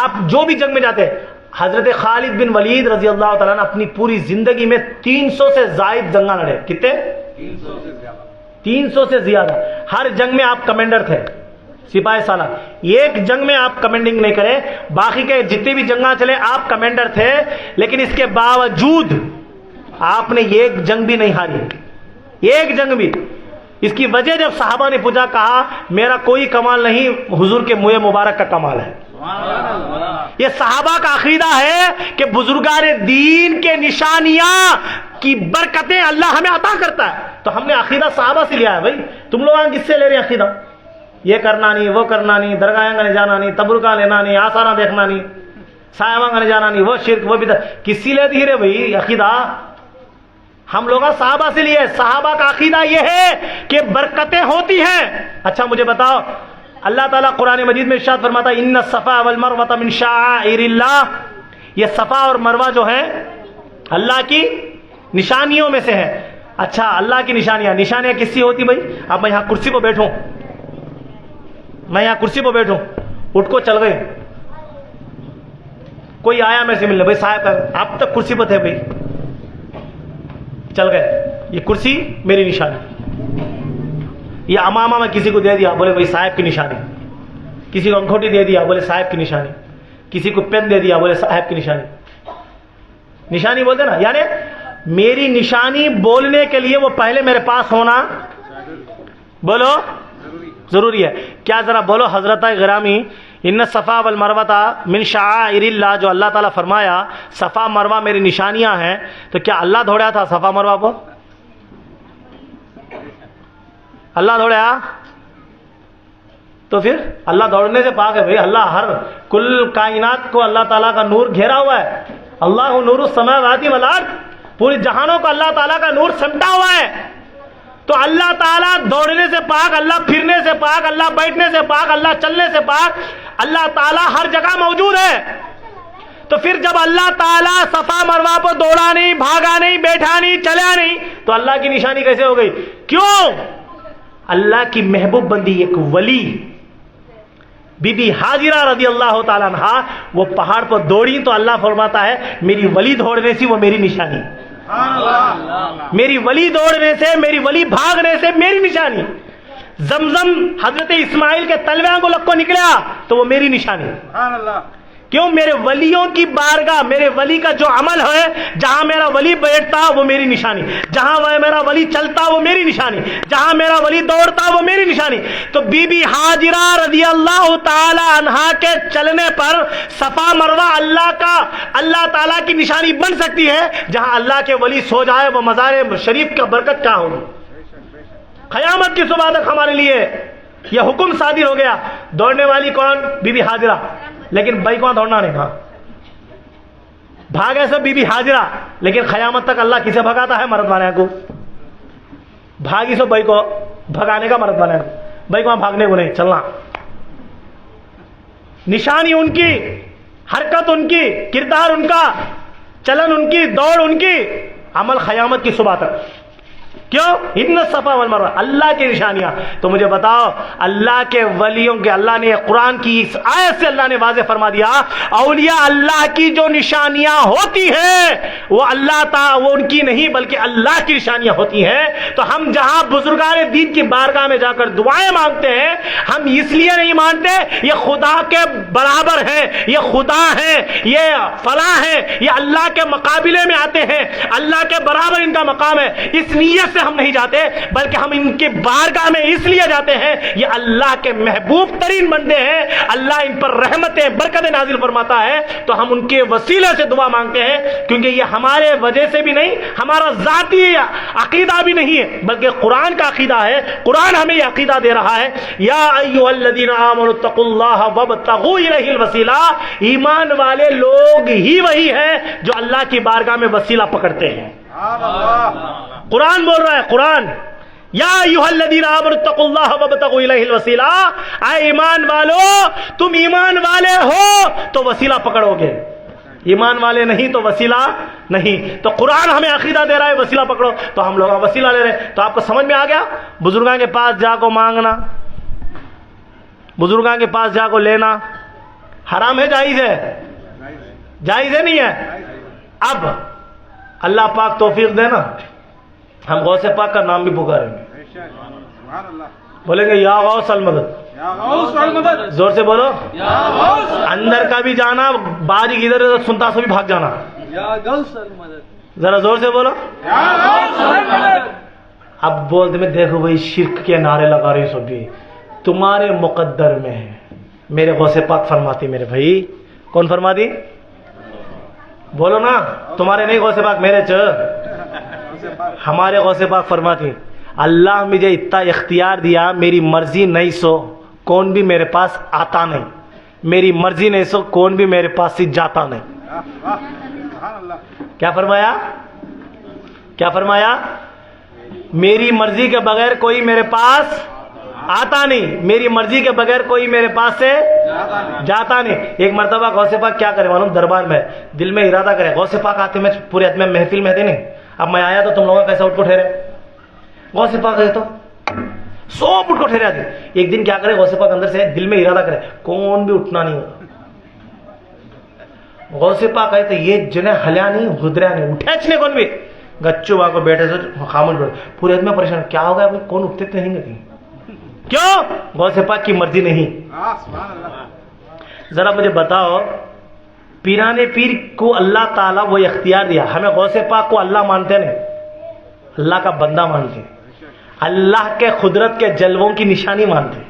آپ جو بھی جنگ میں جاتے ہیں، حضرت خالد بن ولید رضی اللہ تعالیٰ عنہ اپنی پوری زندگی میں 300 سے زائد جنگاں لڑے۔ کتنے؟ 300 سے زیادہ۔ ہر جنگ میں آپ کمانڈر تھے، سپاہی سالار۔ ایک جنگ میں آپ کمانڈنگ نہیں کرے، باقی کے جتنے بھی جنگاں چلے آپ کمانڈر تھے، لیکن اس کے باوجود آپ نے ایک جنگ بھی نہیں ہاری، ایک جنگ بھی۔ اس کی وجہ جب صحابہ نے پوچھا، کہا میرا کوئی کمال نہیں، حضور کے منہ مبارک کا کمال ہے۔ یہ صحابہ کا عقیدہ ہے کہ بزرگان دین کے نشانیاں کی برکتیں اللہ ہمیں عطا کرتا ہے۔ تو ہم نے عقیدہ صحابہ سے لیا ہے۔ بھائی تم لوگ کس سے لے رہے ہیں عقیدہ؟ یہ کرنا نہیں، وہ کرنا نہیں، درگاہیں گانے جانا نہیں، تبرکہ لینا نہیں، آثارہ دیکھنا نہیں، سایہ گانے جانا نہیں، وہ شرک وہ بدعت، کس سے لیتی رہے بھائی عقیدہ؟ ہم لوگ صحابہ سے لیے۔ صحابہ کا عقیدہ یہ ہے کہ برکتیں ہوتی ہیں۔ اچھا مجھے بتاؤ، اللہ تعالیٰ قرآن مجید میں ارشاد فرماتا ہے، ان الصفا والمروہ من شعائر اللہ، یہ صفا اور مروہ جو ہیں اللہ کی نشانیوں میں سے ہے۔ اچھا اللہ کی نشانیاں کس سے ہوتی بھائی؟ اب میں یہاں کرسی پہ بیٹھوں، اٹھ کو چل گئے، کوئی آیا میں سے ملنے، بھائی صاحب آپ تک کرسی پہ تھے، بھائی چل گئے، یہ کرسی میری نشانی۔ یہ امامہ میں کسی کو دے دیا، بولے بھائی صاحب کی نشانی۔ کسی کو انگوٹھی دے دیا، بولے صاحب کی نشانی۔ کسی کو پین دے دیا، بولے صاحب کی نشانی۔ نشانی بولتے نا، یعنی میری نشانی بولنے کے لیے وہ پہلے میرے پاس ہونا بولو ضروری ہے۔ کیا ذرا بولو حضرت گرامی، ان الصفا والمروہ من شعائر اللہ، جو اللہ تعالیٰ فرمایا صفا مروہ میری نشانیاں ہیں، تو کیا اللہ دھوڑا تھا صفا مروہ کو؟ اللہ دوڑیا؟ تو پھر اللہ دوڑنے سے پاک ہے بھائی۔ اللہ ہر کل کائنات کو اللہ تعالیٰ کا نور گھیرا ہوا ہے۔ اللہ نور السماوات والارض، پوری جہانوں کو اللہ تعالیٰ کا نور سمٹا ہوا ہے۔ تو اللہ تعالیٰ دوڑنے سے پاک، اللہ پھرنے سے پاک، اللہ بیٹھنے سے پاک، اللہ چلنے سے پاک، اللہ تعالیٰ ہر جگہ موجود ہے۔ تو پھر جب اللہ تعالیٰ صفا مروہ پر دوڑا نہیں، بھاگا نہیں، بیٹھا نہیں، چلا نہیں، تو اللہ کی نشانی کیسے ہو گئی؟ کیوں؟ اللہ کی محبوب بندی ایک ولی بی بی حاجرہ رضی اللہ تعالیٰ عنہ، وہ پہاڑ پر دوڑی تو اللہ فرماتا ہے میری ولی دوڑنے سے وہ میری نشانی، میری ولی دوڑنے سے، میری ولی بھاگنے سے میری نشانی۔ زمزم حضرت اسماعیل کے تلوے کو لگ کو نکلا تو وہ میری نشانی۔ کیوں؟ میرے ولیوں کی بارگاہ، میرے ولی کا جو عمل ہے، جہاں میرا ولی بیٹھتا وہ میری نشانی، جہاں میرا ولی چلتا وہ میری نشانی، جہاں میرا ولی دوڑتا وہ میری نشانی۔ تو بی بی حاجرہ رضی اللہ تعالی عنہا کے چلنے پر صفا مروہ اللہ تعالیٰ کی نشانی بن سکتی ہے۔ جہاں اللہ کے ولی سو جائے وہ مزار شریف کا برکت کیا ہوگی؟ قیامت کی صبح تک ہمارے لیے یہ حکم صادر ہو گیا۔ دوڑنے والی کون؟ بی بی حاجرہ، لیکن بھائی کو دوڑنا نہیں تھا، بھاگے سب بی بی حاجرہ، لیکن قیامت تک اللہ کسے بھگاتا ہے؟ مرد وانے کو۔ بھاگی سو بھائی کو بھگانے کا، مرد وانے کو، بھائی کو بھاگنے کو نہیں، چلنا۔ نشانی ان کی، حرکت ان کی، کردار ان کا، چلن ان کی، دوڑ ان کی، عمل قیامت کی صبح تک۔ کیوں؟ ان الصفا والمروہ، اللہ کی نشانیاں. تو مجھے بتاؤ اللہ کے ولیوں کے، اللہ نے قرآن کی اس آیت سے اللہ نے واضح فرما دیا اولیاء اللہ کی جو نشانیاں ہوتی ہیں وہ اللہ تعالی، وہ ان کی نہیں بلکہ اللہ کی نشانیاں ہوتی ہیں. تو ہم جہاں بزرگان دین کی بارگاہ میں جا کر دعائیں مانگتے ہیں، ہم اس لیے نہیں مانتے یہ خدا کے برابر ہیں، یہ خدا ہیں، یہ فلاں ہیں، یہ اللہ کے مقابلے میں آتے ہیں، اللہ کے برابر ان کا مقام ہے، اس نیت سے ہم نہیں جاتے، بلکہ ہم ان کے بارگاہ میں اس لیے جاتے ہیں یہ اللہ کے محبوب ترین بندے ہیں، اللہ ان پر رحمتیں برکتیں نازل فرماتا ہے، تو ہم ان کے وسیلے سے دعا مانگتے ہیں، کیونکہ یہ ہمارے وجہ سے بھی نہیں، ہمارا ذاتی عقیدہ بھی نہیں ہے، بلکہ قرآن کا عقیدہ ہے. قرآن ہمیں یہ عقیدہ دے رہا ہے یا ایھا الذین آمنوا اتقوا اللہ وابتغوا الیہ الوسیلہ، ایمان والے لوگ ہی وہی ہیں جو اللہ کی بارگاہ میں وسیلہ پکڑتے ہیں. قرآن بول رہا ہے، قرآن یا ایھا الذین آمنوا اتقوا اللہ وابتغوا الیہ الوسیلہ، اے ایمان والو تم ایمان والے ہو تو وسیلہ پکڑو گے، ایمان والے نہیں تو وسیلہ نہیں. تو قرآن ہمیں عقیدہ دے رہا ہے وسیلہ پکڑو، تو ہم لوگ وسیلہ لے رہے ہیں. تو آپ کو سمجھ میں آ گیا بزرگاں کے پاس جا کو مانگنا، بزرگاں کے پاس جا کو لینا حرام ہے جائز ہے؟ جائز ہے نہیں ہے؟ اب اللہ پاک توفیق دے نا، ہم غوث پاک کا نام بھی پکاریں گے، بولیں گے یا غوث المدد، زور سے بولو، اندر کا بھی جانا، باریک ادھر ادھر سنتا سے بھی بھاگ جانا، ذرا زور سے بولو. اب بولتے میں دیکھو بھائی شرک کے نعرے لگا رہی سب بھی تمہارے مقدر میں ہے. میرے غوث پاک فرماتی، میرے بھائی کون فرماتی؟ بولو نا، تمہارے نہیں غوث پاک میرے ہمارے غوث پاک فرماتی اللہ مجھے اتنا اختیار دیا، میری مرضی نہیں سو کون بھی میرے پاس آتا نہیں، میری مرضی نہیں سو کون بھی میرے پاس سے جاتا نہیں. کیا فرمایا؟ کیا فرمایا؟ میری مرضی کے بغیر کوئی میرے پاس آتا نہیں، میری مرضی کے بغیر کوئی میرے پاس سے جاتا نہیں. ایک مرتبہ غوث پاک کیا کرے معلوم، دربار میں دل میں ارادہ کرے غوث پاک آتے میں پورے میں محفل میں تھے نہیں، اب میں آیا تو تم لوگوں کیسے اٹھ کو ٹھہرے، غوث پاک ہے تو سب اٹھ کو ٹھہرے آتے. ایک دن کیا کرے غوث پاک اندر سے دل میں ارادہ کرے کون بھی اٹھنا نہیں ہوگا. غوث پاک آئے تو یہ جنہیں ہلیا نہیں گدریا نہیں اٹھے کون بھی، گچو وہاں کو بیٹھے سے خاموش بیٹھے، پورے میں پریشان کیا ہوگا کون اٹھتے تو نہیں گے، کیوں؟ غوث پاک کی مرضی نہیں. ذرا مجھے بتاؤ پیران پیر کو اللہ تعالیٰ وہ اختیار دیا، ہمیں غوث پاک کو اللہ مانتے نہیں، اللہ کا بندہ مانتے، اللہ کے قدرت کے جلووں کی نشانی مانتے.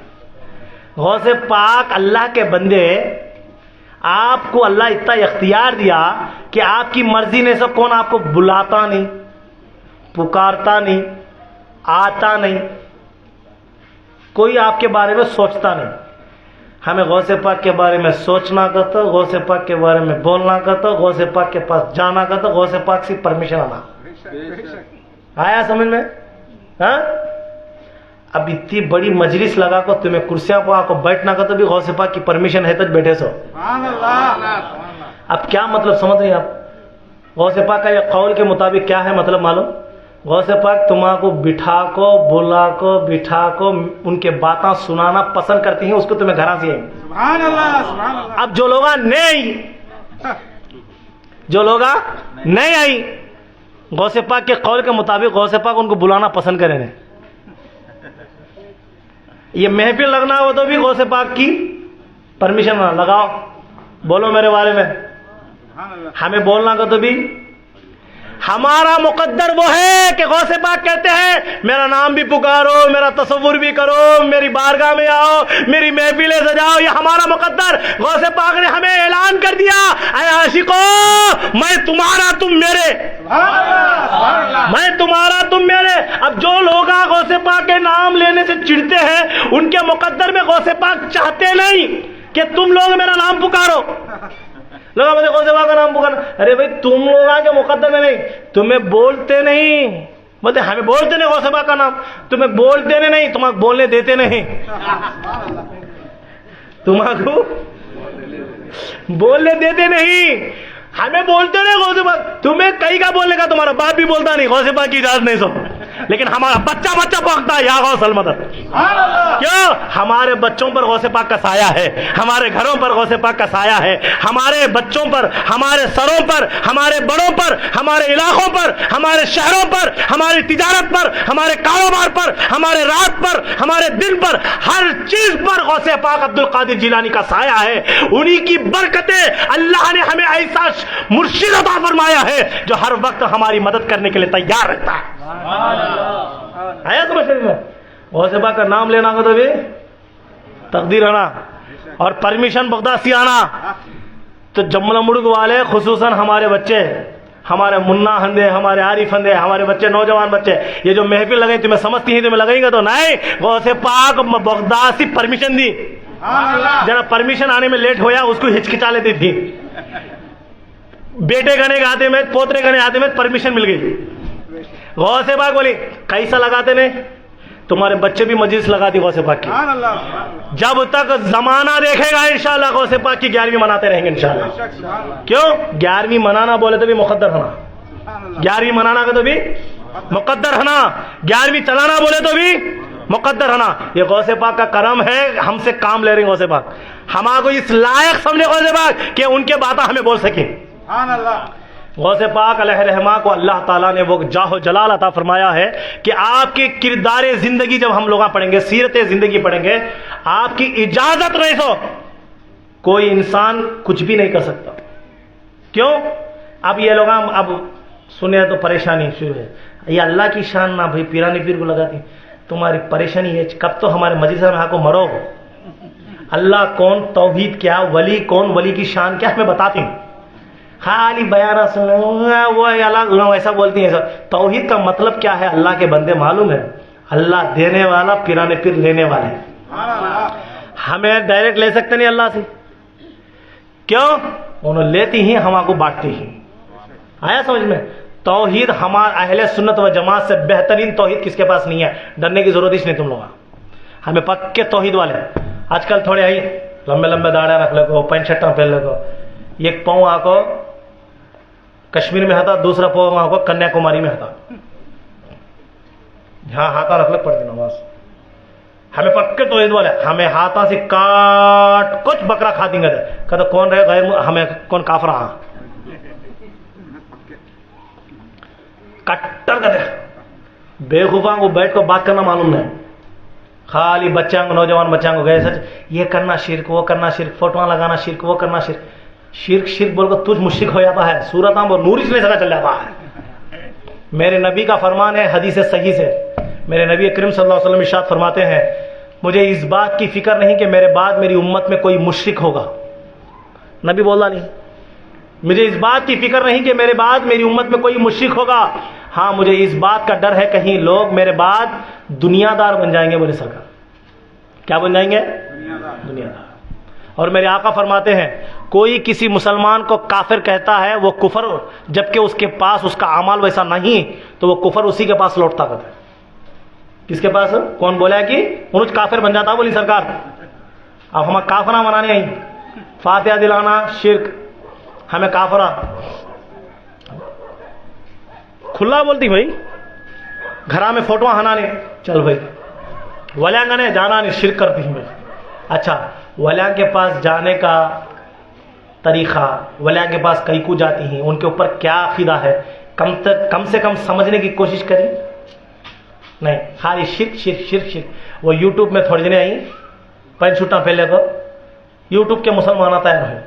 غوث پاک اللہ کے بندے، آپ کو اللہ اتنا اختیار دیا کہ آپ کی مرضی نے سب کون آپ کو بلاتا نہیں، پکارتا نہیں، آتا نہیں، کوئی آپ کے بارے میں سوچتا نہیں. ہمیں غوث پاک کے بارے میں سوچنا کرتا، غوث پاک کے بارے میں بولنا کرتا، غوث پاک کے پاس جانا کرتا، غوث پاک سے پرمیشن آنا. آیا سمجھ میں؟ ہاں اب اتنی بڑی مجلس لگا کو تمہیں کرسیاں پہ آ کو بیٹھنا کا تو بھی غوث پاک کی پرمیشن ہے تو بیٹھے سو. اب کیا مطلب سمجھ رہے ہیں آپ؟ غوث پاک کا یہ قول کے مطابق کیا ہے مطلب معلوم؟ غوث پاک تمہاں کو بٹھا کو بلا کو بٹھا کو ان کے باتاں سنانا پسند کرتی ہیں، اس کو تمہیں گھراں سے آئیں. اب جو لوگ نہیں آئی غوث پاک کے قول کے مطابق غوث پاک ان کو بلانا پسند کریں گے. یہ محفل لگنا ہو تو بھی غوث پاک کی پرمیشن نہ لگاؤ، بولو میرے بارے میں. ہمیں بولنا کا تو بھی ہمارا مقدر وہ ہے کہ غوث پاک کہتے ہیں میرا نام بھی پکارو، میرا تصور بھی کرو، میری بارگاہ میں آؤ، میری محفلیں سجاؤ، یہ ہمارا مقدر. غوث پاک نے ہمیں اعلان کر دیا اے عاشقو میں تمہارا تم میرے، میں تمہارا تم میرے. اب جو لوگ غوث پاک کے نام لینے سے چڑھتے ہیں ان کے مقدر میں غوث پاک چاہتے نہیں کہ تم لوگ میرا نام پکارو. لوگ مجھے غوث پاک کا نام پکارنا، ارے بھائی تم لوگ کے مقدر میں نہیں، تمہیں بولتے نہیں، بولتے ہمیں بولتے نہیں غوث پاک کا نام، تمہیں بولتے نہیں، تمہیں بولنے دیتے نہیں، تمہیں کو بولنے دیتے نہیں، ہمیں بولتے نہیں غوث پاک. تمہیں کئی کا بولنے کا تمہارا باپ بھی بولتا نہیں، غوث پاک کی اجازت نہیں سو. لیکن ہمارا بچہ بھاگتا ہے یا غوث المدد. کیوں؟ ہمارے بچوں پر غوث پاک کا سایہ ہے, ہمارے گھروں پر غوث پاک کا سایہ ہے, ہمارے بچوں پر, ہمارے سروں پر, ہمارے بڑوں پر, ہمارے علاقوں پر, ہمارے شہروں پر, ہماری تجارت پر, ہمارے کاروبار پر, ہمارے رات پر, ہمارے دن پر, ہر چیز پر غوث پاک عبد القادر جیلانی کا سایہ ہے. انہی کی برکتیں اللہ نے ہمیں ایسا مرشد عطا فرمایا ہے جو ہر وقت ہماری مدد کرنے کے لیے تیار رہتا ہے. آیا سمجھ میں؟ غوث پاک کا نام لینا ہوگا تو بھی تقدیر آنا اور پرمیشن بغدادی آنا. تو جملہ مڑگ والے خصوصاً ہمارے بچے, ہمارے منا ہندے, ہمارے عارف ہندے, ہمارے بچے, نوجوان بچے, یہ جو محفل لگیں تمہیں سمجھتی ہیں تمہیں لگیں گے تو نہیں. غوث پاک بغداد سے پرمیشن دی, جنا پرمیشن آنے میں لیٹ ہویا اس کو ہچکچا لیتی تھی. بیٹے گانے گاتے میں, پوترے گانے آتے میں پرمیشن مل گئی. غوث پاک بولی کیسا لگاتے نے, تمہارے بچے بھی مجلس لگاتی غوث پاک کی. جب تک زمانہ دیکھے گا انشاءاللہ غوث پاک کی 11ویں مناتے رہیں گے انشاءاللہ. کیوں؟ 11ویں منانا بولے تو بھی مقدر ہونا, 11ویں منانا کا تو بھی مقدر ہونا, 11ویں چلانا بولے تو بھی مقدر ہونا. یہ غوث پاک کا کرم ہے, ہم سے کام لے رہے ہیں غوث پاک. ہمارا کو اس لائق سمجھے غوث پاک کہ ان کے باتیں ہمیں بول سکیں. غوث پاک علیہ رحمہ کو اللہ تعالیٰ نے وہ جاہ و جلال عطا فرمایا ہے کہ آپ کے کردار زندگی جب ہم لوگ پڑھیں گے, سیرت زندگی پڑھیں گے, آپ کی اجازت نہیں تو کوئی انسان کچھ بھی نہیں کر سکتا. کیوں؟ اب یہ لوگ اب سنے تو پریشانی شروع ہے. یہ اللہ کی شان نہ بھائی پیرانی پیر کو لگاتی, تمہاری پریشانی ہے کب تو ہمارے مجلس میں آ کو مرو. اللہ کون, توحید کیا, ولی کون, ولی کی شان کیا, ہمیں بتاتی ہوں. خالی بیانہ سنو وہ الگ ایسا بولتی ہیں. توحید کا مطلب کیا ہے اللہ کے بندے معلوم ہے؟ اللہ دینے والا, پیرانے پیر لینے والے. ہمیں ڈائریکٹ لے سکتے نہیں اللہ سے. کیوں؟ انہوں لیتی ہی ہم کو بانٹتی ہی. آیا سمجھ میں؟ توحید ہمارے اہل سنت و جماعت سے بہترین توحید کس کے پاس نہیں ہے. ڈرنے کی ضرورت ہی نہیں تم لوگ, ہمیں پکے توحید والے. آج کل تھوڑے آئی لمبے لمبے داڑھیاں رکھ لے کو, پینٹ شرٹاں پہن لے کو, ایک پاؤں آ کو کشمیر میں ہتا, دوسرا پاؤں آ کو کنیا کماری میں ہتا, جہاں ہاتھا رکھ لے پڑتی نماز. ہمیں پکے توحید والے, ہمیں ہاتھا سے کاٹ کچھ بکرا کھا دیں گے کہتے کون رہے غیر, ہمیں کون کافر رہا کٹر کرتے. بےخوفاں کو بیٹھ کو بات کرنا معلوم نہیں, خالی بچوں کو, نوجوان بچوں کو گئے سچ یہ کرنا شرک, وہ کرنا شرک, فوٹواں لگانا شرک, وہ کرنا شرک. شرک شرک بول کر تجھ مشرک ہو جاتا ہے, سورت وہ نور اس میں سکا چل جاتا ہے. میرے نبی کا فرمان ہے حدیث صحیح سے, میرے نبی کریم صلی اللہ علیہ وسلم ارشاد فرماتے ہیں مجھے اس بات کی فکر نہیں کہ میرے بعد میری امت میں کوئی مشرک ہوگا. نبی بولا نہیں, مجھے اس بات کی فکر نہیں کہ میرے بعد میری امت میں کوئی مشرک ہوگا. ہاں مجھے اس بات کا ڈر ہے کہیں لوگ میرے بعد دنیا دار بن جائیں گے. بولے سرکار کیا بن جائیں گے؟ دنیا دار. اور میرے آقا فرماتے ہیں کوئی کسی مسلمان کو کافر کہتا ہے وہ کفر, جبکہ اس کے پاس اس کا اعمال ویسا نہیں تو وہ کفر اسی کے پاس لوٹتا ہے. کس کے پاس؟ کون بولا ہے کہ انہوں کافر بن جاتا. بولی سرکار اب ہمیں کافرہ منانے آئی, فاتحہ دلانا شرک, ہمیں کافرہ کھلا بولتی بھائی, گھرا میں فوٹو ہنانے چل بھائی, ولیانگنے جانا نہیں شرک کرتی ہیں. اچھا ولیاں کے پاس جانے کا طریقہ, ولیاں کے پاس کئی کو جاتی ہیں, ان کے اوپر کیا عقیدہ ہے, کم سے کم سمجھنے کی کوشش کریں. نہیں خالی شرک شرک شرک شرک. وہ یوٹیوب میں تھوڑے جنے آئی پینٹ شوٹاں پہلے کو, یوٹیوب کے مسلمان تیار ہوئے.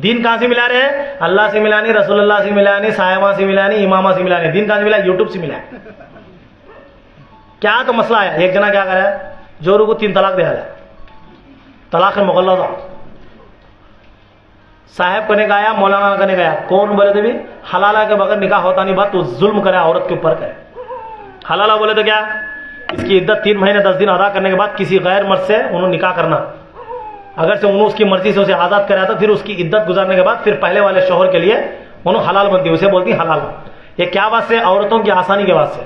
دین کہاں سے ملا رہے ہیں؟ اللہ سے ملانی, رسول اللہ سے ملانی, صاحبہ سے ملانی, امامہ سے ملانی. دین کہاں سے ملا؟ یوٹیوب سے ملا. کیا تو مسئلہ ہے؟ ایک جنا کیا کرا ہے, جورو کو 3 طلاق دیا ہے, طلاق مغلظہ. صاحب کو نے گایا, مولانا کو نے گایا, کون بولے تو بھی حلالہ کے بغیر نکاح ہوتا نہیں. بات تو ظلم کرے عورت کے اوپر کرے. حلالہ بولے تو کیا, اس کی عدت 3 مہینے 10 دن ادا کرنے کے بعد کسی غیر مرد سے انہوں نکاح کرنا. اگر سے انہوں اس کی مرضی سے اسے آزاد کرا تو پھر اس کی عدت گزارنے کے بعد پھر پہلے والے شوہر کے لیے انہوں حلال بنتی, اسے بولتی حلال. یہ کیا بات سے؟ عورتوں کی آسانی کے بات سے.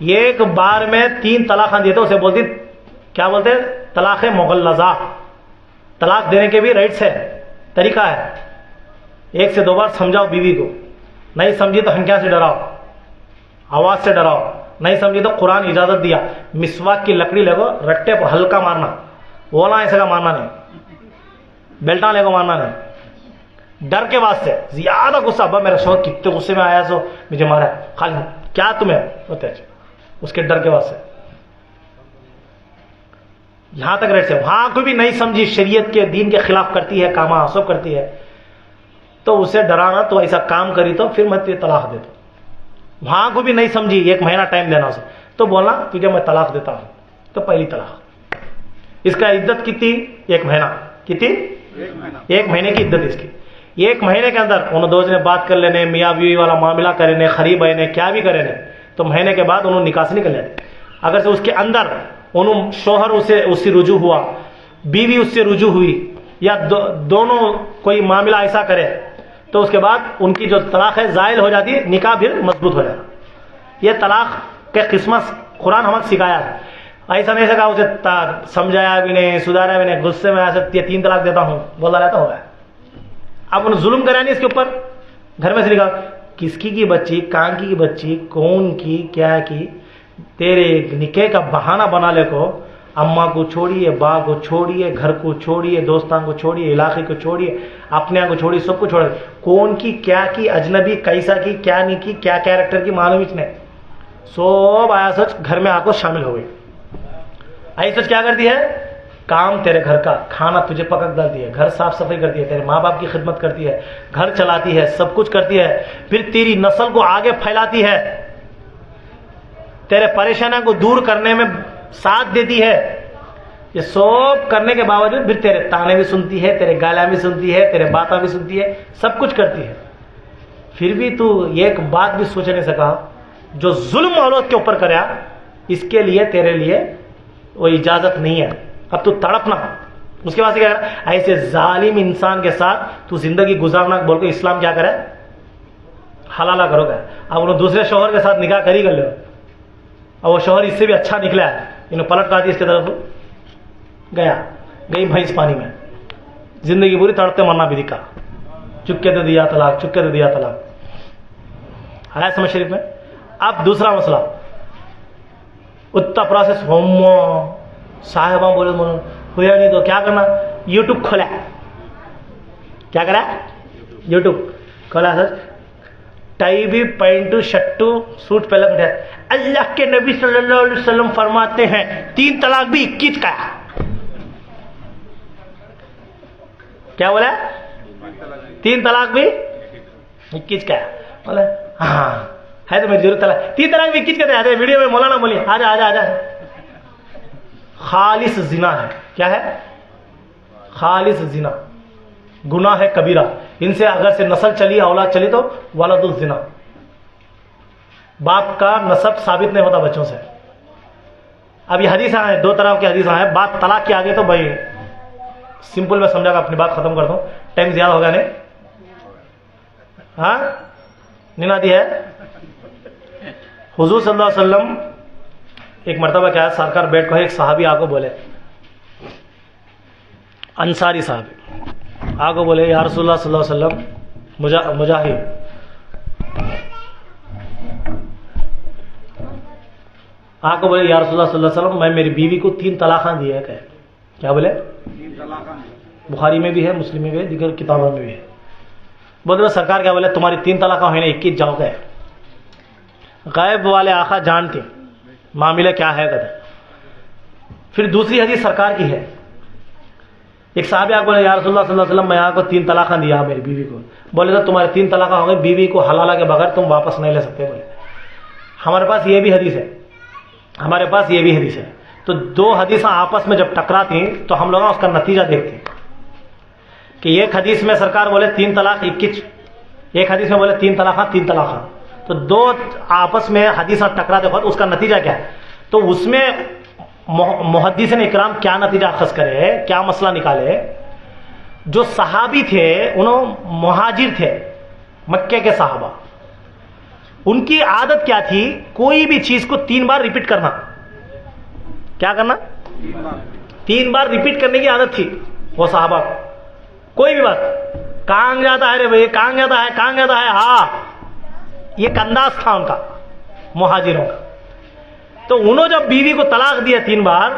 یہ ایک بار میں 3 طلاق دیتے اسے بولتی, کیا بولتے؟ طلاق مغلظہ. طلاق دینے کے بھی رائٹس ہے, طریقہ ہے. 1 سے 2 بار سمجھاؤ بیوی کو, نہیں سمجھی تو ہنکیا سے ڈراؤ, آواز سے ڈراؤ, نہیں سمجھی تو قرآن اجازت دیا مسواک کی لکڑی لے کو رٹے کو ہلکا مارنا، اولا ایسے کا مارنا نہیں، بیلٹا لے کو مارنا نہیں، ڈر کے واسطے زیادہ غصہ، ابا میرا شوہر کتنے غصے میں آیا سو مجھے مارا ہے، خالی کیا تمہیں ہوتے ہیں اس کے ڈر کے واسطے. یہاں تک ریٹ سے وہاں کوئی بھی نہیں سمجھی شریعت کے دین کے خلاف کرتی ہے، کاما سب کرتی ہے، تو اسے ڈرانا تو ایسا کام کری تو پھر میں تجھے طلاق دے دوں. وہاں کو بھی نہیں سمجھی 1 مہینہ ٹائم دینا اسے، تو بولنا تجھے میں طلاق دیتا ہوں، تو پہلی طلاق. اس کا عدت کتنی؟ 1 مہینہ. کتنی؟ 1 مہینے کی عدت اس کی. 1 مہینے کے اندر انہوں دو جنے بات کر لینے، میاں بیوی والا معاملہ کرنے، خریب آنے، کیا بھی کرنے، تو مہینے کے بعد انہوں نکاح سے نکل جاتے. اگر سے اس کے اندر انہوں شوہر اس سے رجوع ہوا، بیوی اس سے رجوع ہوئی، یا دونوں کوئی معاملہ ایسا کرے، تو اس کے بعد ان کی جو طلاق ہے زائل ہو جاتی ہے، نکاح پھر مضبوط ہو جاتا. یہ طلاق کے قسمت قرآن ہمیں سکھایا ہے. ایسا نہیں سکھا اسے سمجھایا بھی نہیں، سدھارا بھی نہیں، غصے میں ایسا 3 طلاق دیتا ہوں بولا رہتا ہوگا. اب انہیں ظلم کرا نہیں اس کے اوپر، گھر میں سے نکال، کس کی بچی، کہاں کی بچی، کون کی، کیا کی، تیرے نکاح کا بہانہ بنا لے کو اماں کو چھوڑیے، باپ کو چھوڑیے، گھر کو چھوڑیے، دوستان کو چھوڑیے، علاقے کو چھوڑیے، اپنے کو چھوڑیے، سب کو چھوڑیے. کون کی، کیا کی، اجنبی کیسا کی، کیا نہیں کی، کیا کیریکٹر کی معلوم ہی نہیں، سب آیا سچ گھر میں آ کو شامل ہو گئی. آئی سچ کیا کرتی ہے؟ کام تیرے گھر کا، کھانا تجھے پکا ڈالتی ہے، گھر صاف صفائی کرتی ہے، تیرے ماں باپ کی خدمت کرتی ہے، گھر چلاتی ہے، سب کچھ کرتی ہے، پھر تیری نسل کو آگے پھیلاتی ہے، تیرے پریشانیوں کو دور کرنے میں ساتھ دیتی ہے. یہ سب کرنے کے باوجود پھر تیرے تانے بھی سنتی ہے، تیرے گالیاں بھی سنتی ہے، تیرے باتیں بھی سنتی ہے، سب کچھ کرتی ہے. پھر بھی تو ایک بات بھی سوچ نہیں سکا، جو ظلم اولاد کے اوپر کریا، اس کے لیے تیرے لیے وہ اجازت نہیں ہے. اب تو تڑپنا، اس کے بعد کیا کرا؟ ایسے ظالم انسان کے ساتھ تو زندگی گزارنا بول کے اسلام کیا کرے؟ حلالہ کرو گے. اب انہوں دوسرے شوہر کے ساتھ نکاح کری کر لو، اور وہ شوہر اس سے بھی اچھا نکلا ہے، انہوں پلٹ کر دی اس کی طرف، گئی بھینس پانی میں، زندگی پوری تڑپتے مرنا بھی دکھا، چپکے دے دیا طلاق، چپکے دے دیا طلاق. آیا سمجھ شریف میں؟ اب دوسرا مسئلہ، اتنا پروسیس ہوم صاحبہ بولے ہوا نہیں تو کیا کرنا؟ یوٹیوب کھولا. کیا کرا؟ یوٹیوب کھولا. سر ٹائی بھی پینٹ شرٹ سوٹ پہلے بیٹھے، اللہ کے نبی صلی اللہ علیہ وسلم فرماتے ہیں 3 طلاق بھی 21 کا ہے. کیا بولا؟ 3 طلاق بھی 21 کا ہے. بولے ہاں ہے تو میری ضرورت طلاق. 3 طلاق بھی 21 کا ہے. ویڈیو میں مولانا بولی آجا آجا آجا. خالص زنا ہے. کیا ہے؟ خالص زنا، گناہ ہے کبیرہ. ان سے اگر سے نسل چلی، اولاد چلی تو ولد الزنا، باپ کا نسب ثابت نہیں ہوتا بچوں سے. اب یہ حدیث ہیں، 2 طرح کی حدیث ہیں. بات طلاق کی آگے تو بھائی سمپل میں سمجھا کر اپنی بات ختم کر دوں، ٹائم زیادہ ہوگا نہیں. ہاں ننادی ہے. حضور صلی اللہ علیہ وسلم ایک مرتبہ کیا ہے، سرکار بیٹھ کو ایک صحابی آ کو بولے، انصاری صحابی آ کو بولے، یا رسول اللہ صلی اللہ علیہ وسلم مجاہد آ کو بولے، یا رسول اللہ صلی اللہ علیہ وسلم میں میری بیوی کو 3 طلاقاں دی ہے. کیا بولے؟
3 طلاقاں.
بخاری میں بھی ہے، مسلم میں بھی ہے، دیگر کتابوں میں بھی ہے. بولے سرکار کیا بولے؟ تمہاری 3 طلاقاں ہوئی نا، 21 جاؤ گئے. غیب والے آقا جانتے معاملہ کیا ہے کہتے. پھر دوسری حدیث سرکار کی ہے. ایک صحابی آپ بولے، یا رسول اللہ صلی اللہ علیہ وسلم میں آپ کو 3 طلاقاں دیا میری بیوی کو. بولے تو تمہارے 3 طلاقاں ہو گئی، بیوی کو حلالہ کے بغیر تم واپس نہیں لے سکتے. بولے ہمارے پاس یہ بھی حدیث ہے، ہمارے پاس یہ بھی حدیث ہے. تو 2 حدیثیں آپس میں جب ٹکراتی ہیں تو ہم لوگ اس کا نتیجہ دیکھتے ہیں کہ ایک حدیث میں سرکار بولے 3 طلاق 21، ایک حدیث میں بولے 3 طلاقاں 3 طلاقاں. تو 2 آپس میں حدیثیں ٹکراتے وقت اس کا نتیجہ کیا ہے؟ تو اس میں محدثین اکرام کیا نتیجہ اخذ کرے، کیا مسئلہ نکالے. جو صحابی تھے انہوں مہاجر تھے، مکے کے صحابہ، ان کی عادت کیا تھی؟ کوئی بھی چیز کو 3 بار ریپیٹ کرنا. کیا کرنا؟ 3 بار ریپیٹ کرنے کی عادت تھی وہ صحابہ کو. کوئی بھی بات، کہاں جاتا ہے رے بھائی، کہاں جاتا ہے، کہاں جاتا ہے، ہاں، یہ ایک انداز تھا ان کا مہاجروں کا. تو انہوں جب بیوی کو طلاق دیا 3 بار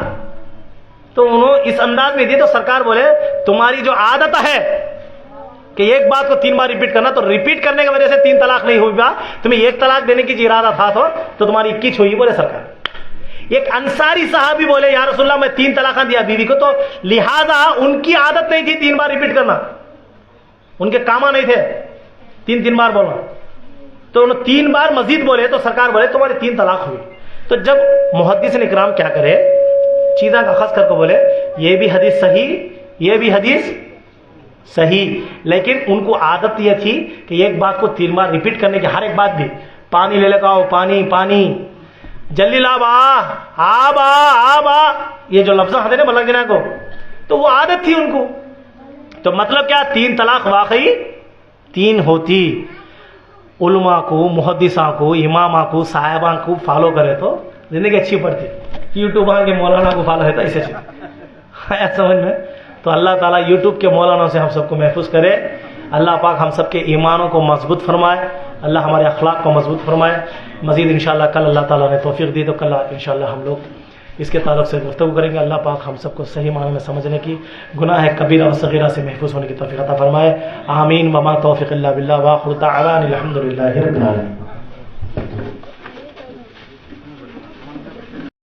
تو انہوں اس انداز میں دی تو سرکار بولے تمہاری جو عادت ہے کہ ایک بات کو 3 بار ریپیٹ کرنا، تو ریپیٹ کرنے کی وجہ سے 3 طلاق نہیں ہوئی با، تمہیں 1 طلاق دینے کی جو ارادہ تھا تو تمہاری 21 ہوئی بولے سرکار۔ ایک انصاری صحابی بولے یا رسول اللہ میں 3 طلاق دیا بیوی کو، تو لہذا ان کی عادت نہیں تھی 3 بار ریپیٹ کرنا، ان کے کاما نہیں تھے 3 بار بولنا، تو انہوں 3 بار مزید بولے تو سرکار بولے تمہاری 3 طلاق ہوئی۔ تو جب محدثین اکرام کیا کرے، چیزاں کا خاص کر کے بولے یہ بھی حدیث صحیح، یہ بھی حدیث صحیح، لیکن ان کو عادت یہ تھی کہ ایک بات کو 3 بار ریپیٹ کرنے کی، ہر ایک بات بھی پانی لے لگاؤ، پانی پانی، جلدی لا با، یہ جو لفظ ہیں نا ملک جنا کو، تو وہ عادت تھی ان کو۔ تو مطلب کیا 3 طلاق واقعی 3 ہوتی۔ علماء کو، محدثاں کو، امامہ کو، صاحبان کو فالو کرے تو زندگی اچھی پڑتی۔ یوٹیوب کے مولانا کو فالو ہوتا اسے آیا سمجھ میں؟ تو اللہ تعالیٰ یوٹیوب کے مولانا سے ہم سب کو محفوظ کرے، اللہ پاک ہم سب کے ایمانوں کو مضبوط فرمائے، اللہ ہمارے اخلاق کو مضبوط فرمائے۔ مزید انشاءاللہ کل اللہ تعالیٰ نے توفیق دی تو کل انشاءاللہ ہم لوگ اس کے تعلق سے گفتگو کریں گے۔ اللہ پاک ہم سب کو صحیح معنی میں سمجھنے کی، گناہ کبیرہ و صغیرہ سے محفوظ ہونے کی توفیق عطا فرمائے۔ آمین۔ وما توفیق الا باللہ، وآخر دعوانا الحمدللہ رب العالمین۔